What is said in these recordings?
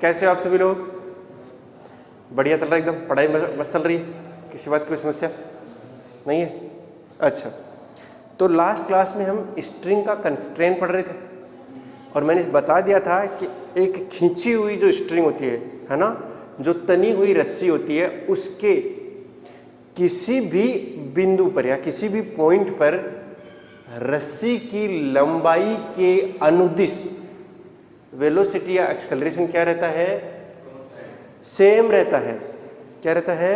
कैसे हो आप सभी लोग? बढ़िया चल रहा है एकदम, पढ़ाई मस्त चल रही है, किसी बात की कोई समस्या नहीं है? अच्छा, तो लास्ट क्लास में हम स्ट्रिंग का कंस्ट्रेंट पढ़ रहे थे और मैंने बता दिया था कि एक खींची हुई जो स्ट्रिंग होती है ना, जो तनी हुई रस्सी होती है, उसके किसी भी बिंदु पर या किसी भी पॉइंट पर रस्सी की लंबाई के अनुदिश वेलोसिटी या एक्सेलरेशन क्या रहता है? सेम रहता है। क्या रहता है?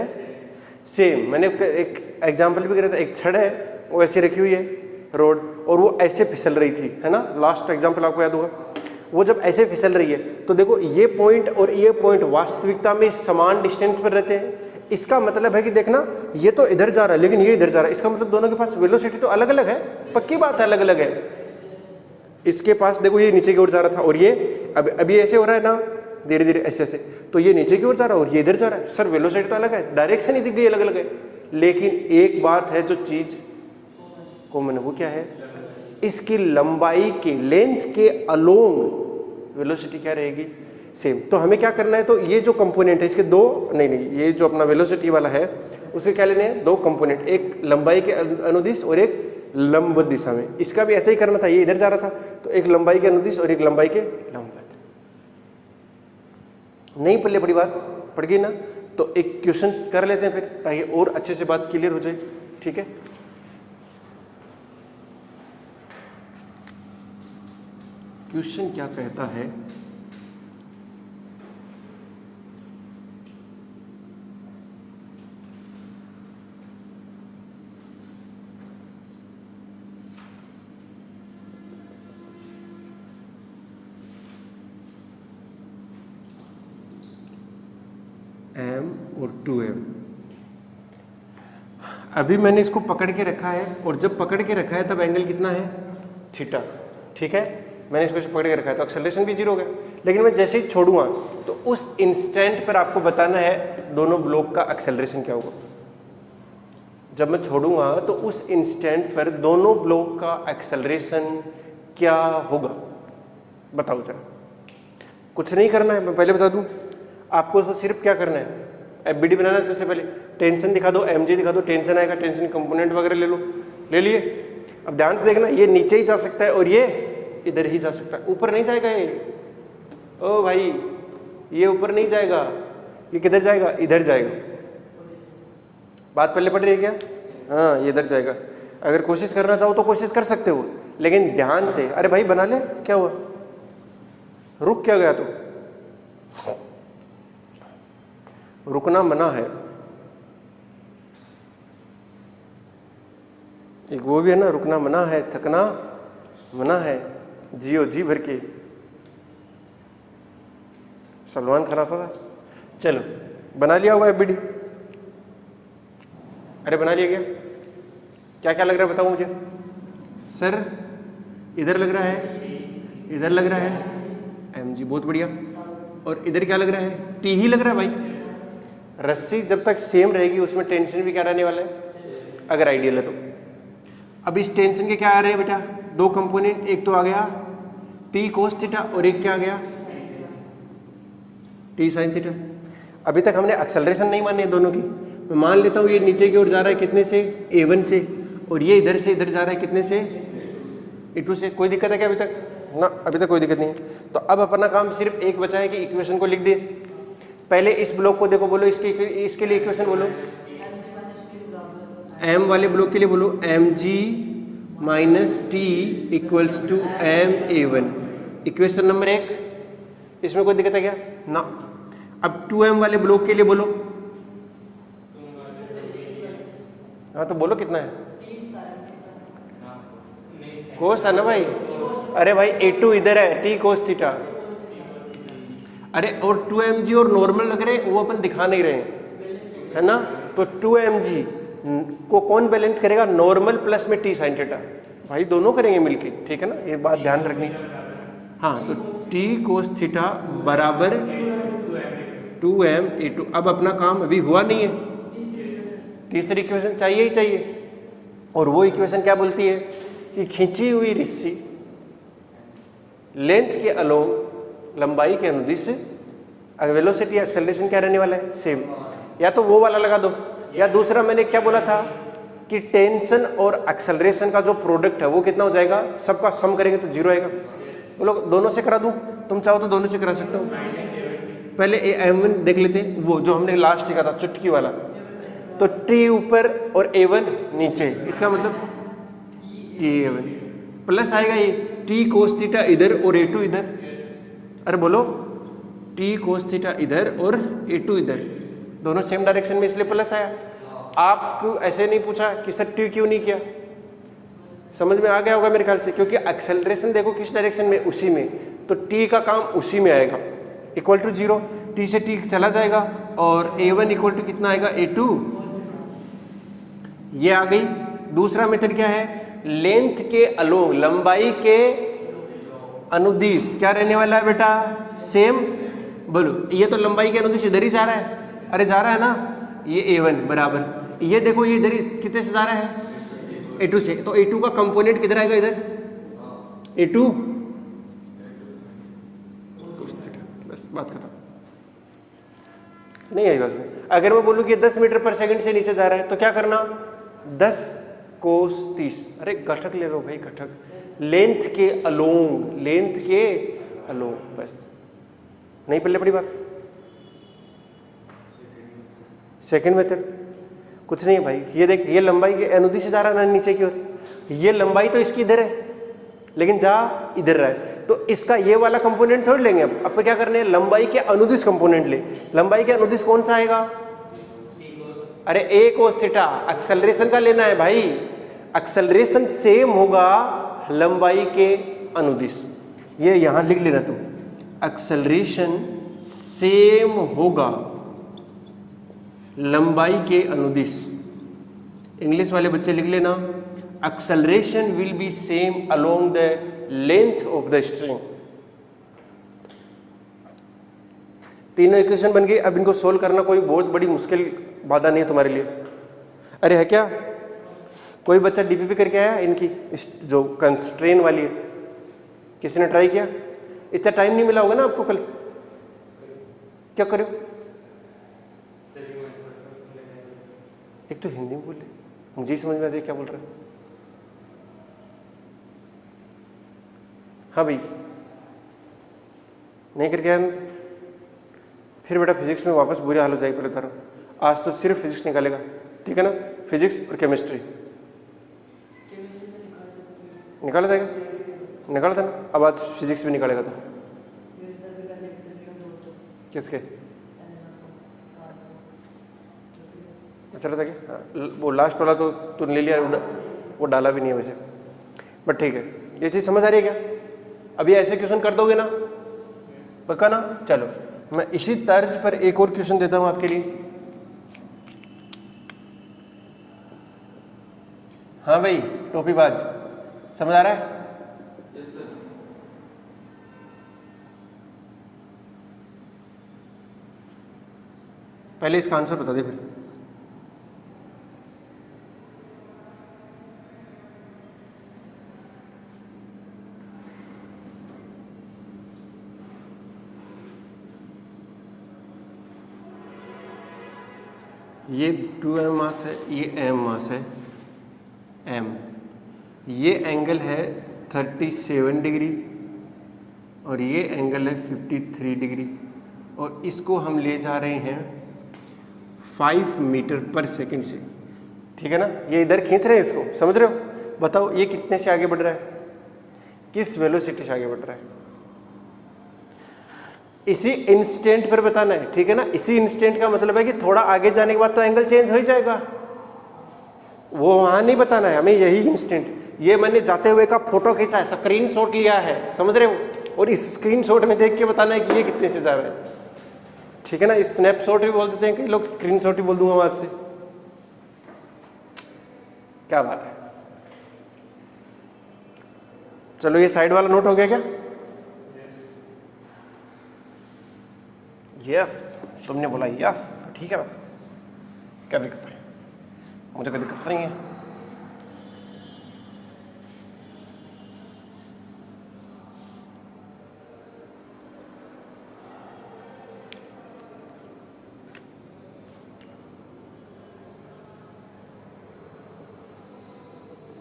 सेम। मैंने एक एग्जांपल भी करा था, एक छड़ है वो ऐसे रखी हुई है रोड और वो ऐसे फिसल रही थी, है ना, लास्ट एग्जांपल आपको याद होगा। वो जब ऐसे फिसल रही है तो देखो ये पॉइंट और ये पॉइंट वास्तविकता में समान डिस्टेंस पर रहते हैं। इसका मतलब है कि देखना, ये तो इधर जा रहा है लेकिन ये इधर जा रहा है, इसका मतलब दोनों के पास वेलोसिटी तो अलग अलग है, पक्की बात है अलग अलग है। इसके पास देखो ये नीचे की ओर जा रहा था और ये अभी ऐसे हो रहा है ना, धीरे धीरे ऐसे ऐसे, तो ये नीचे की ओर जा रहा है और ये इधर जा रहा है। सर वेलोसिटी तो अलग है, डायरेक्शन ही दिख गई अलग अलग है, लेकिन एक बात है जो चीज कॉमन है, वो क्या है? इसकी लंबाई के लेंथ के अलोंग वेलोसिटी क्या रहेगी? सेम। तो हमें क्या करना है, तो ये जो कंपोनेंट है इसके दो नहीं ये जो अपना वेलोसिटी वाला है उसके क्या लेने हैं? दो कंपोनेंट, एक लंबाई के अनुदिश और एक लंबवत दिशा में। इसका भी ऐसा ही करना था, ये इधर जा रहा था तो एक लंबाई के अनुदिश और एक लंबाई के लंबवत। नहीं पल्ले बड़ी बात पड़ गई ना, तो एक क्वेश्चन कर लेते हैं फिर, ताकि और अच्छे से बात क्लियर हो जाए। ठीक है, क्वेश्चन क्या कहता है? m और 2m। अभी मैंने इसको पकड़ के रखा है और जब पकड़ के रखा है तब एंगल कितना है? थीटा। ठीक है, मैंने इसको पकड़ के रखा है तो एक्सेलरेशन भी जीरो हो गया। लेकिन मैं जैसे ही छोड़ूंगा तो उस इंस्टेंट पर आपको बताना है दोनों ब्लॉक का एक्सेलरेशन क्या होगा। जब मैं छोड़ूंगा तो उस इंस्टेंट पर दोनों ब्लॉक का एक्सेलरेशन क्या होगा, बताओ जरा। कुछ नहीं करना है, मैं पहले बता दूं आपको, तो सिर्फ क्या करना है, एफबीडी बनाना है। सबसे पहले टेंशन दिखा दो, एमजी दिखा दो, टेंशन आएगा, टेंशन कंपोनेंट वगैरह ले लो, ले लिए। अब ध्यान से देखना, ये नीचे ही जा सकता है और ये इधर ही जा सकता है, ऊपर नहीं जाएगा ये। ओ भाई, ये ऊपर नहीं जाएगा, ये किधर जाएगा? इधर जाएगा। बात पहले पड़ रही है क्या? हाँ, ये इधर जाएगा। अगर कोशिश करना चाहो तो कोशिश कर सकते हो, लेकिन ध्यान से। अरे भाई बना ले, क्या हुआ? रुक क्या गया? तो रुकना मना है। एक वो भी है ना, रुकना मना है, थकना मना है, जियो जी भर के। सलमान खान आता था। चलो बना लिया होगा एफबीडी। अरे बना लिया क्या? क्या क्या लग रहा है बताओ मुझे। सर इधर लग रहा है, इधर लग रहा है एमजी, बहुत बढ़िया। और इधर क्या लग रहा है? टी ही लग रहा है भाई। रस्सी जब तक सेम रहेगी उसमें टेंशन भी क्या रहने वाला है, अगर आइडियल है तो। अब इस टेंशन के क्या आ रहे हैं बेटा? दो कंपोनेंट, एक तो आ गया टी कोस थीटा और एक क्या आ गया? T sine theta. अभी तक हमने एक्सेलरेशन नहीं मानी है दोनों की। मैं मान लेता हूँ ये नीचे की ओर जा रहा है कितने से? a1 से, और ये इधर से इधर जा रहा है कितने से? a2 से। कोई दिक्कत है क्या अभी तक? ना, अभी तक कोई दिक्कत नहीं है। तो अब अपना काम सिर्फ एक बचा है कि इक्वेशन को लिख दे। पहले इस ब्लॉक को देखो, बोलो इसके लिए इक्वेशन बोलो। m वाले ब्लॉक के लिए बोलो mg minus T equals to ma1। Equation number 1। इसमें कोई दिक्कत है क्या? ना। अब 2m वाले ब्लॉक के लिए बोलो। हाँ तो बोलो कितना है? कोस है ना भाई। अरे भाई a2 इधर है, टी कोस थीटा। अरे और 2mg और नॉर्मल लग रहे हैं, वो अपन दिखा नहीं रहे हैं, है ना। तो 2mg को कौन बैलेंस करेगा? नॉर्मल प्लस में टी साइन थीटा। भाई दोनों करेंगे मिलके, ठीक है ना, ये बात ध्यान रखनी। हाँ, तो टी कोस थीटा बराबर 2m(a2). अब अपना काम अभी हुआ नहीं है, तीसरी इक्वेशन चाहिए ही चाहिए। और वो इक्वेशन क्या बोलती है कि खींची हुई रस्सी लेंथ के अलोंग, लंबाई के अनुदिश अगर वेलोसिटी एक्सेलरेशन क्या रहने वाला है, सेम। या तो वो वाला लगा दो, या दूसरा मैंने क्या बोला था कि टेंशन और एक्सेलरेशन का जो प्रोडक्ट है वो कितना हो जाएगा, सबका सम करेंगे तो 0 आएगा। बोलो दोनों से करा दूं, तुम चाहो तो दोनों से करा सकते हो। पहले M1 देख लेते हैं, वो जो हमने लास्ट सीखा था चुटकी वाला। तो T ऊपर और A1 नीचे, इसका मतलब T1 प्लस आएगा ये T cos थीटा इधर और A2 इधर। अरे बोलो, T cos थीटा इधर और A2 इधर, दोनों सेम डायरेक्शन में, इसलिए प्लस आया। आपको ऐसे नहीं पूछा कि सर T क्यों नहीं किया, समझ में आ गया होगा मेरे ख्याल से, क्योंकि एक्सेलरेशन देखो किस डायरेक्शन में, उसी में, तो T का काम उसी में आएगा। इक्वल टू 0, T से T चला जाएगा और A1 इक्वल टू कितना आएगा, A2। ये आ गई। दूसरा मेथड क्या है, लेंथ के अलोंग, लंबाई के अनुदिश क्या रहने वाला है बेटा, सेम। बोलो, ये तो लंबाई के अनुदिश इधर ही जा रहा है, अरे जा रहा है ना, ये A1 बराबर, ये देखो ये इधर कितने से जा रहा है, A2 से, तो A2 का कंपोनेंट किधर आएगा, इधर A2, बस बात खत्म। नहीं आई बात। अगर मैं बोलूं कि 10 मीटर पर सेकंड से नीचे जा रहा है तो क्या करना, 10 कोस 30, अरे घटक ले लो भाई, घटक, लेंथ के अलोंग, लेंथ के अलोंग, बस। नहीं पल्ले पड़ी बात। सेकंड मेथड कुछ नहीं है भाई, ये देख, ये लंबाई के अनुदिश से जा रहा है ना नीचे की ओर, ये लंबाई तो इसकी इधर है लेकिन जा इधर रहा है, तो इसका ये वाला कंपोनेंट छोड़ लेंगे। अब क्या करने हैं, लंबाई के अनुदिश कंपोनेंट ले। लंबाई के अनुदिश कौन सा आएगा, अरे A cos थीटा, एक्सेलरेशन का लेना है भाई, एक्सेलरेशन सेम होगा लंबाई के अनुदिश। ये यहां लिख लेना तुम, एक्सेलरेशन सेम होगा लंबाई के अनुदिश। इंग्लिश वाले बच्चे लिख लेना, acceleration will be same along the length of the string. तीनों इक्वेशन बन गई। अब इनको सोल्व करना कोई बहुत बड़ी मुश्किल बाधा नहीं है तुम्हारे लिए। अरे है क्या, कोई बच्चा डीपीपी करके आया इनकी जो कंस्ट्रेन वाली है, किसी ने ट्राई किया? इतना टाइम नहीं मिला होगा ना आपको कल, क्या करो? एक तो हिंदी में बोले, मुझे ही समझ में आ जाए क्या बोल रहा है। हाँ भाई, नहीं करके आया फिर बेटा फिजिक्स में वापस बुरी हाल हो जाएगी। पहले बता रहा हूँ, आज तो सिर्फ फिजिक्स निकालेगा, ठीक है ना? फिजिक्स और केमिस्ट्री निकाला जाएगा, निकाला था ना, अब आज फिजिक्स भी निकालेगा। तो किसके चला था क्या? वो लास्ट वाला तो तूने ले लिया, वो डाला भी नहीं है वैसे, बट ठीक है। ये चीज़ समझ आ रही है क्या? अभी ऐसे क्वेश्चन कर दोगे ना, पक्का ना? चलो मैं इसी तर्ज पर एक और क्वेश्चन देता हूं आपके लिए। हाँ भाई टोपीबाज, समझ आ रहा है? पहले इसका आंसर बता दे फिर। ये 2m मास है, ये m मास है, m, ये एंगल है 37 डिग्री और ये एंगल है 53 डिग्री, और इसको हम ले जा रहे हैं 5 मीटर पर सेकंड से, ठीक है ना? ये इधर खींच रहे हैं इसको, समझ रहे हो? बताओ ये कितने से आगे बढ़ रहा है, किस वेलोसिटी से आगे बढ़ रहा है? इसी इंस्टेंट पर बताना है, ठीक है ना? इसी इंस्टेंट का मतलब है कि थोड़ा आगे जाने के बाद तो एंगल चेंज हो ही जाएगा, वो वहां नहीं बताना है हमें, यही इंस्टेंट। ये मैंने जाते हुए का फोटो खींचा है, स्क्रीनशॉट लिया है, समझ रहे हो? और इस स्क्रीनशॉट में देख के बताना है कि ये कितने से जा रहा है, ठीक है ना? इस स्नैपशॉट भी बोल देते हैं, कई लोग स्क्रीनशॉट ही बोल दूंगा वहां से। क्या बात है, चलो ये साइड वाला नोट हो गया क्या? यस, तुमने बोला यस, ठीक है, बस क्या दिक्कत है, मुझे कोई दिक्कत नहीं है।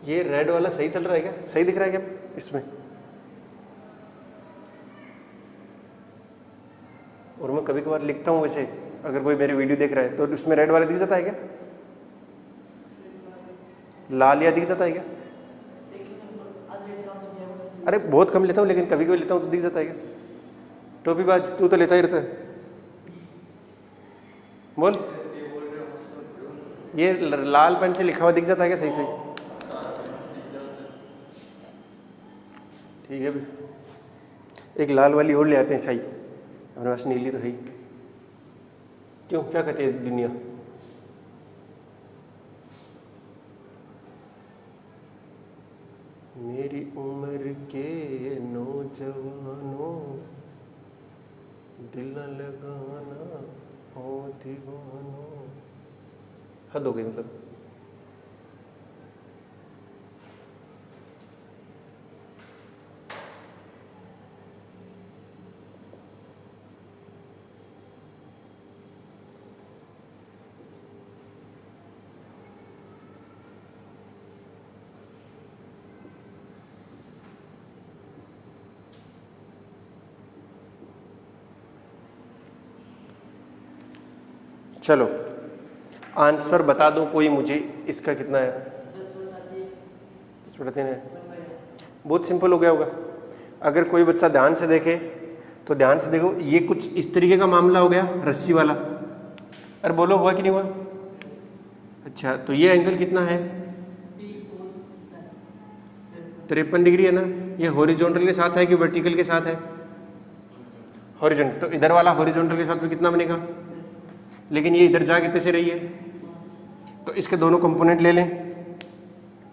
ये रेड वाला सही चल रहा है क्या, सही दिख रहा है क्या इसमें? और मैं कभी कभार लिखता हूँ वैसे, अगर कोई मेरी वीडियो देख रहा है तो उसमें रेड वाला दिख जाता है क्या, लाल या दिख जाता है क्या? अरे बहुत कम लेता हूँ, लेकिन कभी कभी लेता हूँ तो दिख जाता है क्या? टोपीबाज, तू तो लेता ही रहता है। बोल, ये लाल पेन से लिखा हुआ दिख जाता है क्या सही से? ठीक है भाई, एक लाल वाली और ले आते हैं सही, हमारे पास नीली तो है ही। क्यों, क्या कहते हैं दुनिया? मेरी उम्र के नौजवानों, दिल न लगाना हो दीवानों। हद हो गई मतलब। चलो आंसर बता दो कोई मुझे, इसका कितना है? 10/3 है। बहुत सिंपल हो गया होगा। अगर कोई बच्चा ध्यान से देखे तो ध्यान से देखो, ये कुछ इस तरीके का मामला हो गया रस्सी वाला। अरे बोलो, हुआ कि नहीं हुआ? अच्छा, तो ये एंगल कितना है? 53 डिग्री है ना। ये हॉरिजॉन्टल के साथ है कि वर्टिकल के साथ है? हॉरिजॉन्टल। तो इधर वाला हॉरिजॉन्टल के साथ में कितना बनेगा? लेकिन ये इधर जा कितने से रही है, तो इसके दोनों कंपोनेंट ले लें,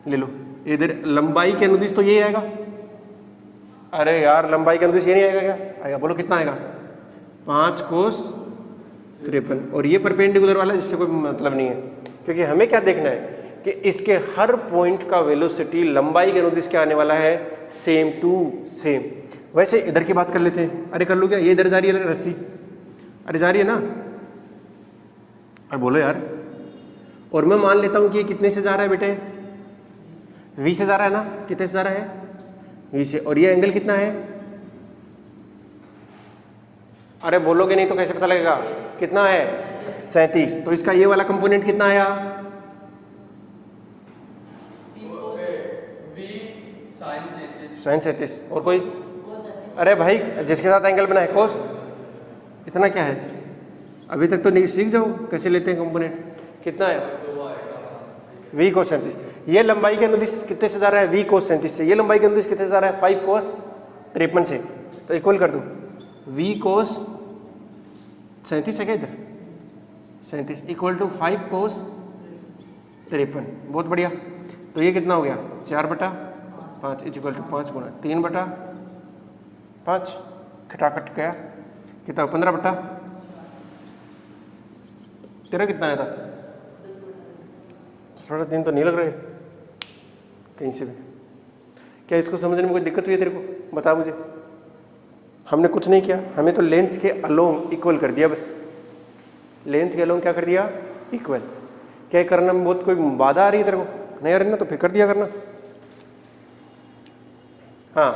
ले लो। इधर लंबाई के अनुदिश तो यही आएगा। अरे यार, लंबाई के अनुदिश ये नहीं आएगा क्या? आएगा। बोलो कितना आएगा? 5 cos 53। और ये परपेंडिकुलर वाला, जिससे कोई मतलब नहीं है, क्योंकि हमें क्या देखना है कि इसके हर पॉइंट का वेलोसिटी लंबाई के अनुदिश क्या आने वाला है, सेम टू सेम। वैसे इधर की बात कर लेते हैं। अरे कर लो क्या, ये इधर जा रही है रस्सी, अरे जा रही है ना। अरे बोलो यार। और मैं मान लेता हूं कि ये कितने से जा रहा है बेटे? v से जा रहा है ना। कितने से जा रहा है? v से। और ये एंगल कितना है? अरे बोलोगे नहीं तो कैसे पता लगेगा कितना है? 37। तो इसका ये वाला कंपोनेंट कितना आया? sin 37। और कोई? अरे भाई, जिसके साथ एंगल बना है कोस। इतना क्या है? अभी तक तो नहीं, सीख जाओ कैसे लेते हैं कंपोनेंट। कितना है? v cos 37। ये लंबाई के अनुदिश कितने से जा रहा है? v cos 37 से। ये लंबाई के अनुदिश कितने से जा रहा है? 5 cos 53 से। तो इक्वल कर दूं, v cos 37 है क्या इधर? 37 इक्वल टू 5 cos 53। बहुत बढ़िया। तो ये कितना हो गया? 4/5 इक्वल टू 5 गुना 3/5। खटाखट गया कितना? 15/। तेरा कितना आया था? 10/3 तो नहीं लग रहा है कहीं से भी। क्या इसको समझने में कोई दिक्कत हुई है तेरे को? बता मुझे। हमने कुछ नहीं किया, हमें तो लेंथ के अलोंग इक्वल कर दिया बस। लेंथ के अलोंग क्या कर दिया? इक्वल। क्या करना में बहुत कोई बाधा आ रही है तेरे को? नहीं आ रही ना, तो फिर कर दिया करना। हाँ,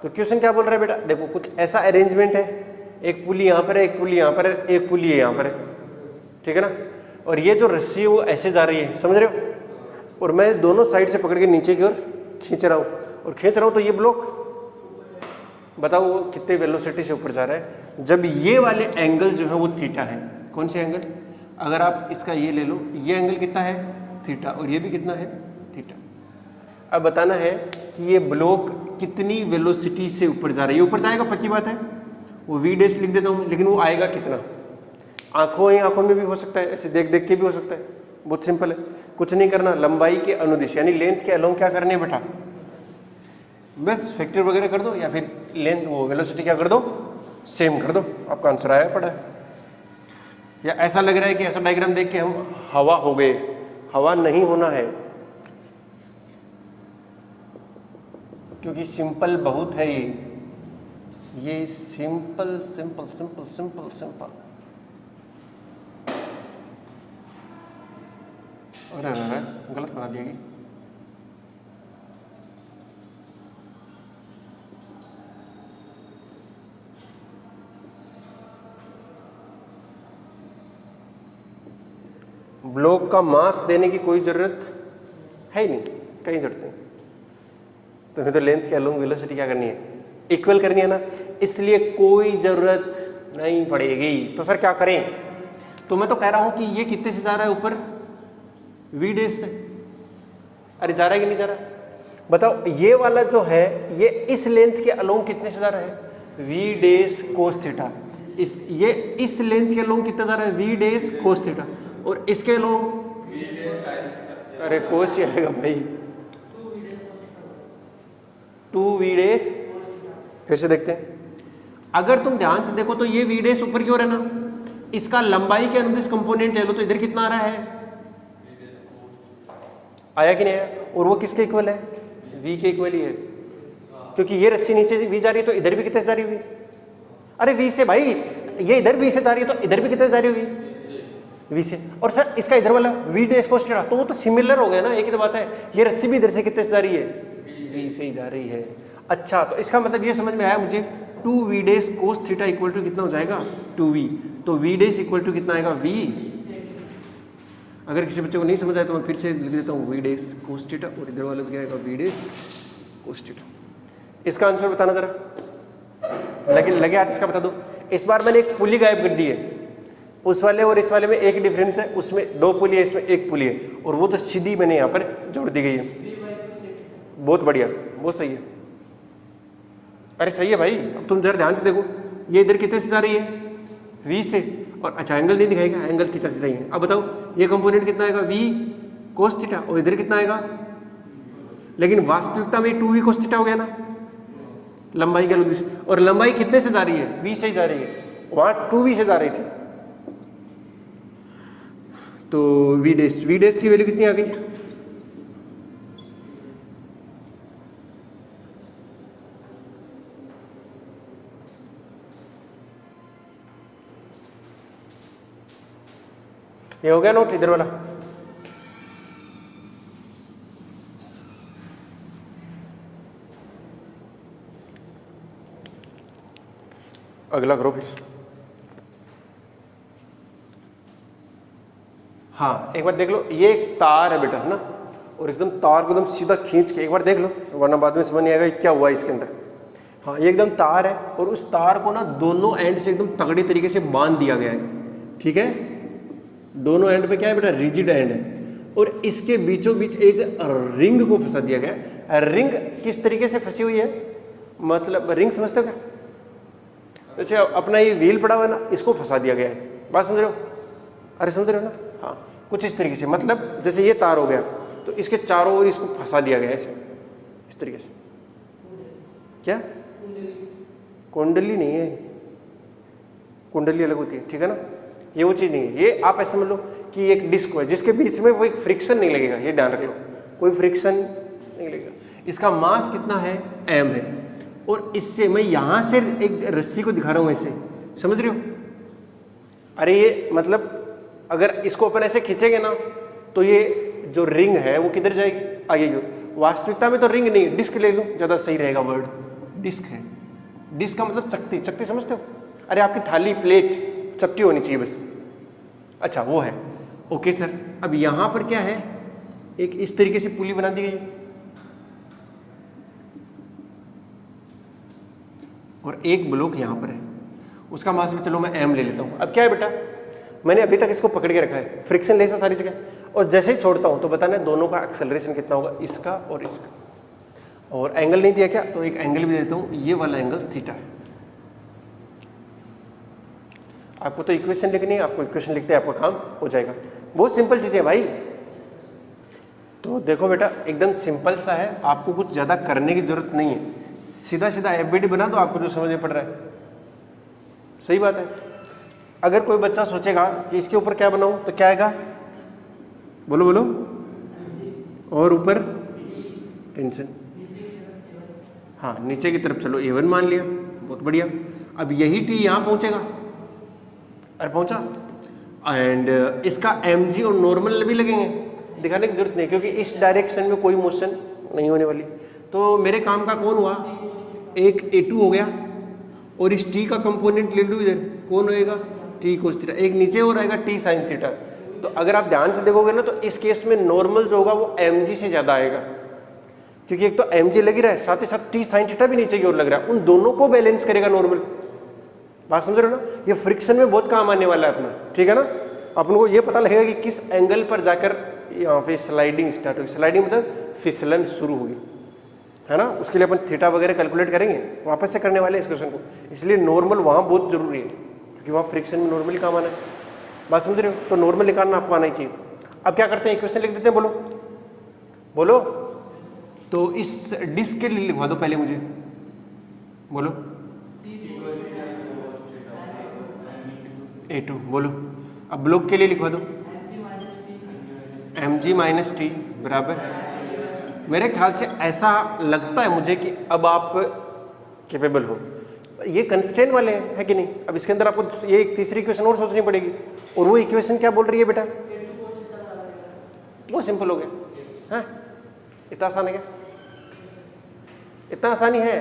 तो क्वेश्चन क्या बोल रहा है बेटा? देखो कुछ ऐसा अरेंजमेंट है, एक पुली यहाँ पर है, एक पुली यहाँ पर है, एक पुली यहाँ पर है, ठीक है ना। और ये जो रस्सी है वो ऐसे जा रही है, समझ रहे हो? और मैं दोनों साइड से पकड़ के नीचे की ओर खींच रहा हूँ, और खींच रहा हूँ तो ये ब्लॉक, बताओ वो कितने वेलोसिटी से ऊपर जा रहा है। जब ये वाले एंगल जो है वो थीटा है। कौन से एंगल? अगर आप इसका ये ले लो, ये एंगल कितना है? थीटा। और ये भी कितना है? थीटा। अब बताना है कि ये ब्लॉक कितनी वेलोसिटी से ऊपर जा रहा है। ये ऊपर जाएगा, पक्की बात है, वो v डैश लिख देता हूँ, लेकिन वो आएगा कितना? आंखों में भी हो सकता है, ऐसे देख देख के भी हो सकता है। बहुत सिंपल है, कुछ नहीं करना, लंबाई के अनुदिश यानी लेंथ के अलोंग क्या करने बेटा? बस फैक्टर वगैरह कर दो, या फिर लेंथ वो वेलोसिटी क्या कर दो? सेम कर दो। आपका आंसर आया पड़ा है। या ऐसा लग रहा है कि ऐसा डायग्राम देख के हम हवा हो गए? हवा नहीं होना है, क्योंकि सिंपल बहुत है ये simple simple simple simple simple. अरे गलत बना दिया। ब्लॉक का मास देने की कोई ज़रूरत है ही नहीं, कहीं ज़रूरत नहीं। तुम्हें तो लेंथ क्या लॉन्ग वेलोसिटी क्या करनी है, इक्वल करनी है ना, इसलिए कोई ज़रूरत नहीं पड़ेगी। तो सर क्या करें? तो मैं तो कह रहा हूं कि ये कितने से जा रहा है ऊपर, वी डैश से। अरे जा रहा है कि नहीं जा रहा है? बताओ ये वाला जो है ये इस लेंथ के अलोंग कितने से जा रहा है, वी डैश कोस थीटा। ये इस लेंथ के अलोंग कितना जा रहा है, वी डैश कोस थीटा। और इसके अलोंग अरे कोस ही आएगा भाई, 2 वी डैश। फिर से देखते हैं, अगर तुम ध्यान से देखो तो ये वी डैश ऊपर की ओर है ना, इसका लंबाई के अनुदिश कंपोनेंट ले लो तो इधर कितना आ रहा है, आया कि नहीं आया? और वो किसके इक्वल है, v के इक्वल ही है, क्योंकि ये रस्सी नीचे v जा रही है तो इधर भी कितने से जा रही होगी, अरे v से भाई, ये इधर v से जा रही है तो इधर भी कितने से जा रही होगी, v से। और सर इसका इधर वाला v डैश कोस थीटा, तो वो तो सिमिलर हो गया ना, एक ही तो बात है। ये रस्सी भी इधर से कितने से जा रही है, v से ही जा रही है। अच्छा, तो इसका मतलब ये समझ में आया मुझे, 2v dash cos theta equal to कितना हो जाएगा, 2v। तो v डैश इक्वल टू कितना आएगा, v। अगर किसी बच्चे को नहीं समझ आए तो मैं फिर से लिख देता हूँ, वी डैश कोस थीटा, और इधर वाला क्या आएगा, वी डैश कोस थीटा। इसका आंसर बताना जरा, लगे हाथ इसका बता दो। इस बार मैंने एक पुली गायब कर दी है, उस वाले और इस वाले में एक डिफरेंस है, उसमें 2 पुली है, इसमें 1 पुली है, और वो तो सीधी मैंने यहाँ पर जोड़ दी गई है। बहुत बढ़िया, बहुत सही है। अरे सही है भाई, अब तुम जरा ध्यान से देखो, ये इधर कितने से जा रही है, v से। और अच्छा एंगल नहीं दिखाएगा, एंगल थीटा से नहीं है। अब बताओ ये कंपोनेंट कितना आएगा, v कोस थीटा, और इधर कितना आएगा, लेकिन वास्तविकता में 2v कोस थीटा हो गया ना, लंबाई के अनुदिश। और लंबाई कितने से जा रही है, v से ही जा रही है, वहां 2v से जा रही थी। तो v डैश की वैल्यू कितनी आ गई, ये हो गया नोट इधर वाला। अगला करो फिर। हाँ एक बार देख लो, ये एक तार है बेटा, है ना, और एकदम तार को एकदम सीधा खींच के एक बार देख लो, वरना बाद में समझ नहीं आएगा क्या हुआ इसके अंदर। हाँ ये एकदम तार है, और उस तार को ना दोनों एंड से एकदम तगड़ी तरीके से बांध दिया गया है, ठीक है। दोनों एंड पे क्या है बेटा, रिजिड एंड है, और इसके बीचों बीच एक रिंग को फंसा दिया गया है। रिंग किस तरीके से फंसी हुई है, मतलब रिंग समझते हो क्या, जैसे अपना ये व्हील पड़ा हुआ है ना, इसको फंसा दिया गया है, बात समझ रहे हो, अरे समझ रहे हो ना, हाँ कुछ इस तरीके से, मतलब जैसे ये तार हो गया तो इसके चारों ओर इसको फंसा दिया गया है ऐसे, इस तरीके से। क्या कुंडली नहीं है, कुंडली अलग होती है, ठीक है ना, ये वो चीज़ नहीं है। ये आप ऐसे समझ लो कि एक डिस्क है जिसके बीच में वो एक फ्रिक्शन नहीं लगेगा, ये ध्यान रख लो, कोई फ्रिक्शन नहीं लगेगा। इसका मास कितना है, m है, और इससे मैं यहाँ से एक रस्सी को दिखा रहा हूँ ऐसे, समझ रहे हो। अरे ये मतलब अगर इसको अपन ऐसे खींचेंगे ना तो ये जो रिंग है वो किधर जाएगी, आइए। वास्तविकता में तो रिंग नहीं, डिस्क ले लो, ज़्यादा सही रहेगा वर्ड, डिस्क है। डिस्क का मतलब चकती, चकती समझते हो, अरे आपकी थाली प्लेट चपटी होनी चाहिए बस, अच्छा वो है, ओके सर। अब यहां पर क्या है, एक इस तरीके से पुली बना दी गई और एक ब्लॉक यहां पर है, उसका मास भी चलो मैं m ले लेता हूं। अब क्या है बेटा, मैंने अभी तक इसको पकड़ के रखा है, फ्रिक्शन लेस है सारी जगह, और जैसे ही छोड़ता हूं तो बताना है दोनों का एक्सेलरेशन कितना होगा, इसका और इसका। और एंगल नहीं दिया क्या, तो एक एंगल भी देता हूं, ये वाला एंगल थीटा है। आपको तो इक्वेशन लिखनी है, आपको इक्वेशन लिखते हैं आपका काम हो जाएगा, बहुत सिंपल चीज़ है भाई। तो देखो बेटा एकदम सिंपल सा है, आपको कुछ ज़्यादा करने की जरूरत नहीं है, सीधा सीधा एफबीडी बना दो, आपको जो समझ में पड़ रहा है, सही बात है। अगर कोई बच्चा सोचेगा कि इसके ऊपर क्या बनाऊं तो क्या आएगा, बोलो बोलो, और ऊपर टेंशन, हाँ नीचे की तरफ चलो A1 मान लिया, बहुत बढ़िया। अब यही T यहाँ पहुँचेगा, अरे पहुंचा, एंड इसका mg और नॉर्मल भी लगेंगे, दिखाने की जरूरत नहीं क्योंकि इस डायरेक्शन में कोई मोशन नहीं होने वाली। तो मेरे काम का कौन हुआ, एक A2 हो गया, और इस t का कंपोनेंट ले लूँ इधर, कौन होएगा, t कोस थीटा, एक नीचे और आएगा t साइन थीटा। तो अगर आप ध्यान से देखोगे ना तो इस केस में नॉर्मल जो होगा वो mg से ज्यादा आएगा, क्योंकि एक तो mg लग ही रहा है, साथ ही साथ t sin थीटा भी नीचे की ओर लग रहा है, उन दोनों को बैलेंस करेगा नॉर्मल। बात समझ रहे हो ना? ये फ्रिक्शन में बहुत काम आने वाला है अपना, ठीक है ना? अपन को ये पता लगेगा कि किस एंगल पर जाकर यहाँ पे स्लाइडिंग स्टार्ट होगी। स्लाइडिंग मतलब फिसलन शुरू होगी, है ना? उसके लिए अपन थीटा वगैरह कैलकुलेट करेंगे, वापस से करने वाले इस क्वेश्चन को, इसलिए नॉर्मल वहाँ बहुत जरूरी है, क्योंकि वहाँ फ्रिक्शन में नॉर्मली काम आना है। बात समझ रहे हो? तो नॉर्मल निकालना आपको आना ही चाहिए। अब क्या करते हैं, इक्वेशन लिख देते हैं, बोलो बोलो। तो इस डिस्क के लिए लिखवा दो पहले मुझे, बोलो A2, बोलो। अब ब्लॉक के लिए लिखवा दो mg माइनस टी बराबर, मेरे ख्याल से ऐसा लगता है मुझे कि अब आप कैपेबल हो। ये कंस्ट्रेंट वाले हैं, है कि नहीं? अब इसके अंदर आपको ये एक तीसरी इक्वेशन और सोचनी पड़ेगी, और वो इक्वेशन क्या बोल रही है बेटा? वो सिंपल हो गया, हाँ? इतना आसान है क्या? इतना आसानी है।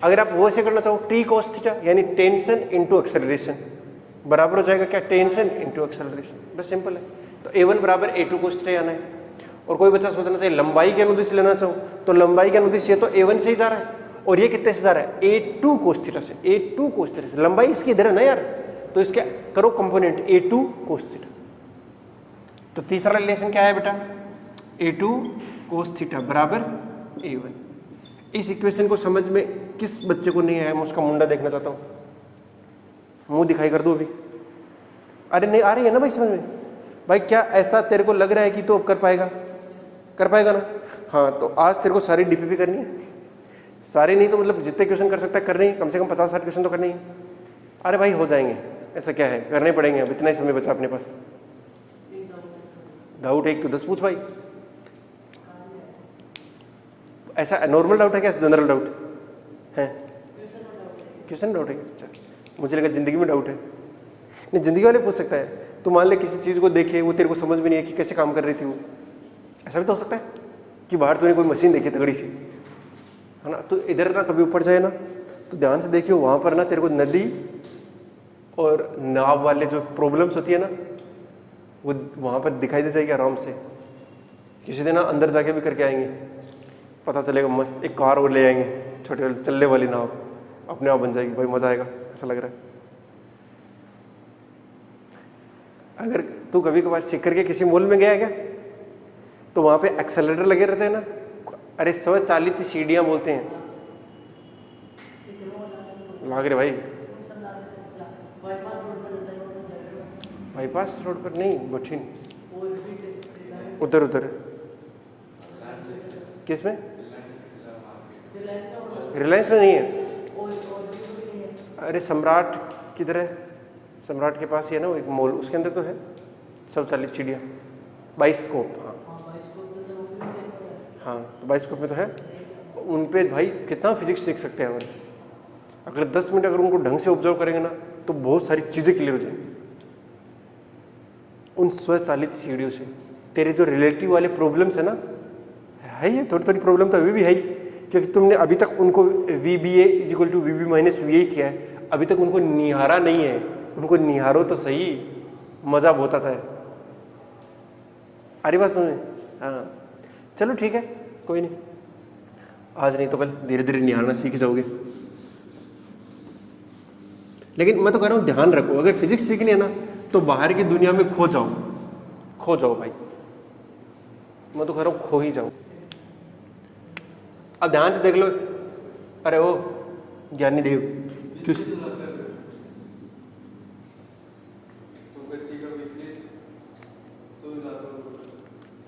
अगर आप वो ऐसे करना चाहो, टी कॉस थीटा यानी टेंशन इंटू एक्सेलरेशन बराबर हो जाएगा क्या? टेंशन इंटू एक्सेलरेशन, बस सिंपल है। तो A1 बराबर A2 cos थीटा आना है। और कोई बच्चा सोचना चाहिए लंबाई के अनुदिश लेना चाहो, तो लंबाई के अनुदिश ये तो A1 से ही जा रहा है, और ये कितने से जा रहा है? A2 cos थीटा से। A2 cos थीटा से, लंबाई इसकी इधर है ना यार, तो इसके करो कंपोनेंट A2 cos थीटा। तो तीसरा रिलेशन क्या है बेटा? A2 cos थीटा बराबर A1। इस इक्वेशन को समझ में किस बच्चे को नहीं आया, मैं उसका मुंडा देखना चाहता हूँ, मुंह दिखाई कर दो अभी। अरे नहीं आ रही है ना भाई समझ में? भाई क्या ऐसा तेरे को लग रहा है कि तो अब कर पाएगा? कर पाएगा ना? हाँ, तो आज तेरे को सारी डीपीपी करनी है, सारे नहीं तो मतलब जितने क्वेश्चन कर सकता है करने ही, कम से कम 50-60 क्वेश्चन तो करने ही। अरे भाई हो जाएंगे, ऐसा क्या है, करने पड़ेंगे, अब इतना ही समय बचा अपने पास। डाउट एक क्यों 10 पूछ भाई। ऐसा नॉर्मल डाउट है क्या, जनरल डाउट है? क्वेश्चन डाउट है क्या? मुझे लगा जिंदगी में डाउट है। नहीं, जिंदगी वाले पूछ सकता है। तो मान ले किसी चीज़ को देखे, वो तेरे को समझ में नहीं है कि कैसे काम कर रही थी वो, ऐसा भी तो हो सकता है कि बाहर तूने कोई मशीन देखी तगड़ी सी, है ना? तो इधर ना कभी ऊपर जाए ना तो ध्यान से देखियो, वहाँ पर ना तेरे को नदी और नाव वाले जो प्रॉब्लम्स होती है ना, वो वहाँ पर दिखाई दे जाएगी आराम से। किसी दिन ना अंदर जाके भी करके आएंगे, पता चलेगा मस्त एक कार और ले आएंगे, छोटे वाले चलने वाली नाव अपने आप बन जाएगी, भाई मज़ा आएगा, ऐसा लग रहा है। अगर तू कभी कभार सीख करके किसी मॉल में गया है क्या, तो वहाँ पे एक्सेलरेटर लगे रहते हैं ना, अरे 140 सीढ़ियाँ बोलते हैं, लाग रहे भाई। बाईपास रोड पर नहीं, बठिन उधर उधर किस में? रिलायंस में नहीं है। अरे सम्राट किधर है? सम्राट के पास ही है ना वो एक मॉल, उसके अंदर तो है 140 सीढ़ियाँ। बाइस्कोप, हाँ तो बाइस्कोप में तो है। उन पे भाई कितना फिजिक्स सीख सकते हैं हमारे, अगर 10 मिनट अगर उनको ढंग से ऑब्जर्व करेंगे ना तो बहुत सारी चीज़ें क्लियर हो जाएंगी। उन 140 सीढ़ियों से तेरे जो रिलेटिव वाले प्रॉब्लम्स है ना, है ये थोड़ी थोड़ी प्रॉब्लम तो अभी भी है ही, क्योंकि तुमने अभी तक उनको VBA = VB - VA किया है, अभी तक उनको निहारा नहीं है। उनको निहारो तो सही, मज़ा बहुत आता है। अरे बात सुनिए, हाँ चलो ठीक है, कोई नहीं, आज नहीं तो कल धीरे धीरे निहारना सीख जाओगे। लेकिन मैं तो कह रहा हूँ ध्यान रखो, अगर फिजिक्स सीखनी है ना तो बाहर की दुनिया में खो जाओ भाई, मैं तो कह रहा हूँ खो ही जाओ। अब ध्यान से देख लो, अरे ओ ज्ञानी देव क्यों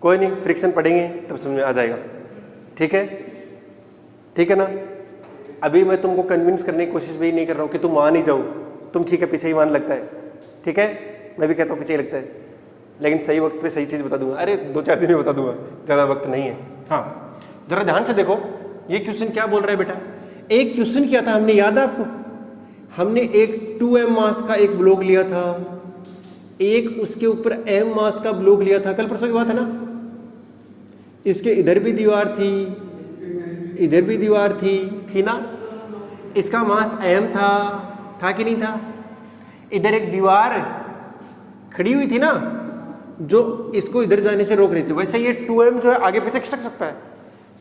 कोई नहीं, फ्रिक्शन पढ़ेंगे तब समझ में आ जाएगा, ठीक है ना? अभी मैं तुमको कन्विंस करने की कोशिश भी नहीं कर रहा हूँ कि तुम मान ही जाओ, तुम ठीक है पीछे ही मान लगता है, ठीक है? मैं भी कहता हूँ पीछे ही लगता है, लेकिन सही वक्त पे सही चीज़ बता दूंगा। अरे 2-4 दिन में बता दूंगा, ज़्यादा वक्त नहीं है। हाँ जरा ध्यान से देखो, ये क्वेश्चन क्या बोल रहा है बेटा? एक क्वेश्चन किया था हमने, याद है आपको? हमने एक 2m मास का एक ब्लॉक लिया था, एक उसके ऊपर m मास का ब्लॉक लिया था, कल परसों की बात है ना? इसके इधर भी दीवार थी, इधर भी दीवार थी ना? इसका मास m था कि नहीं था? इधर एक दीवार खड़ी हुई थी ना, जो इसको इधर जाने से रोक रही थी। वैसे ये 2m जो है आगे पीछे खिसक सकता है,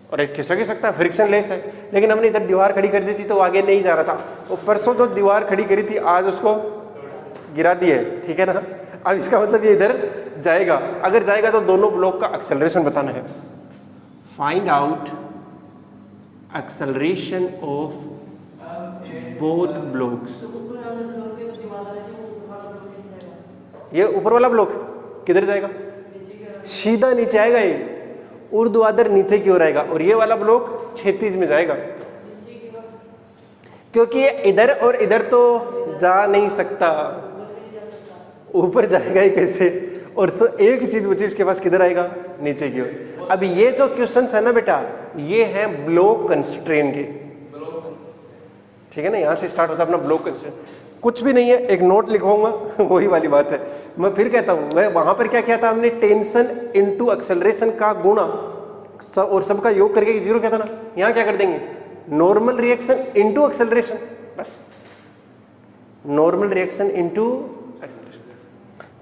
और एक खिसक ही सकता है, फ्रिक्शन लेस है। लेकिन हमने इधर दीवार खड़ी कर दी थी तो वो आगे नहीं जा रहा था। वो परसों जो दीवार खड़ी करी थी आज उसको गिरा दी है, ठीक है ना। अब इसका मतलब ये इधर जाएगा, अगर जाएगा तो दोनों ब्लॉक का एक्सेलरेशन बताना है। Find out acceleration of both blocks. ये ऊपर वाला ब्लॉक किधर जाएगा? सीधा नीचे आएगा, ये ऊर्ध्वाधर नीचे की ओर आएगा, और ये वाला ब्लॉक क्षैतिज में जाएगा, क्योंकि ये इधर और इधर तो जा नहीं सकता, ऊपर जाएगा ही कैसे। और तो एक ही चीज बची इसके पास, किधर आएगा? नीचे की ओर। अब ये जो क्वेश्चंस है ना बेटा, ये है ब्लॉक कंस्ट्रेन के, ठीक है ना। यहां से स्टार्ट होता है अपना ब्लॉक कंस्ट्रेन। कुछ भी नहीं है, एक नोट लिखवाऊंगा वही वाली बात है। मैं फिर कहता हूं, मैं वहां पर क्या किया था हमने, टेंशन इनटू एक्सेलरेशन का गुणा और सबका योग करके 0 किया था ना। यहां क्या कर देंगे, नॉर्मल रिएक्शन इनटू एक्सेलरेशन, बस नॉर्मल रिएक्शन इनटू एक्सेलरेशन।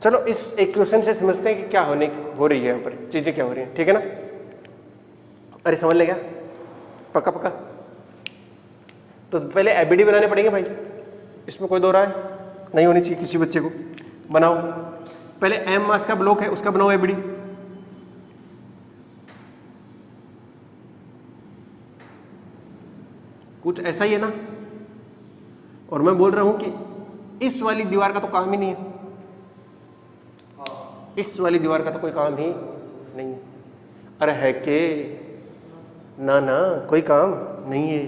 चलो इस एक क्वेश्चन से समझते हैं कि क्या हो रही है यहाँ पर, चीजें क्या हो रही हैं, ठीक है ना। अरे समझ ले क्या, पक्का पक्का। तो पहले एबीडी बनाने पड़ेंगे भाई, इसमें कोई दो राय नहीं होनी चाहिए किसी बच्चे को। बनाओ पहले, एम मास का ब्लॉक है उसका बनाओ एबीडी। कुछ ऐसा ही है ना। और मैं बोल रहा हूं कि इस वाली दीवार का तो काम ही नहीं है, इस वाली दीवार का तो कोई काम ही नहीं है। अरे है के ना ना, कोई काम नहीं है।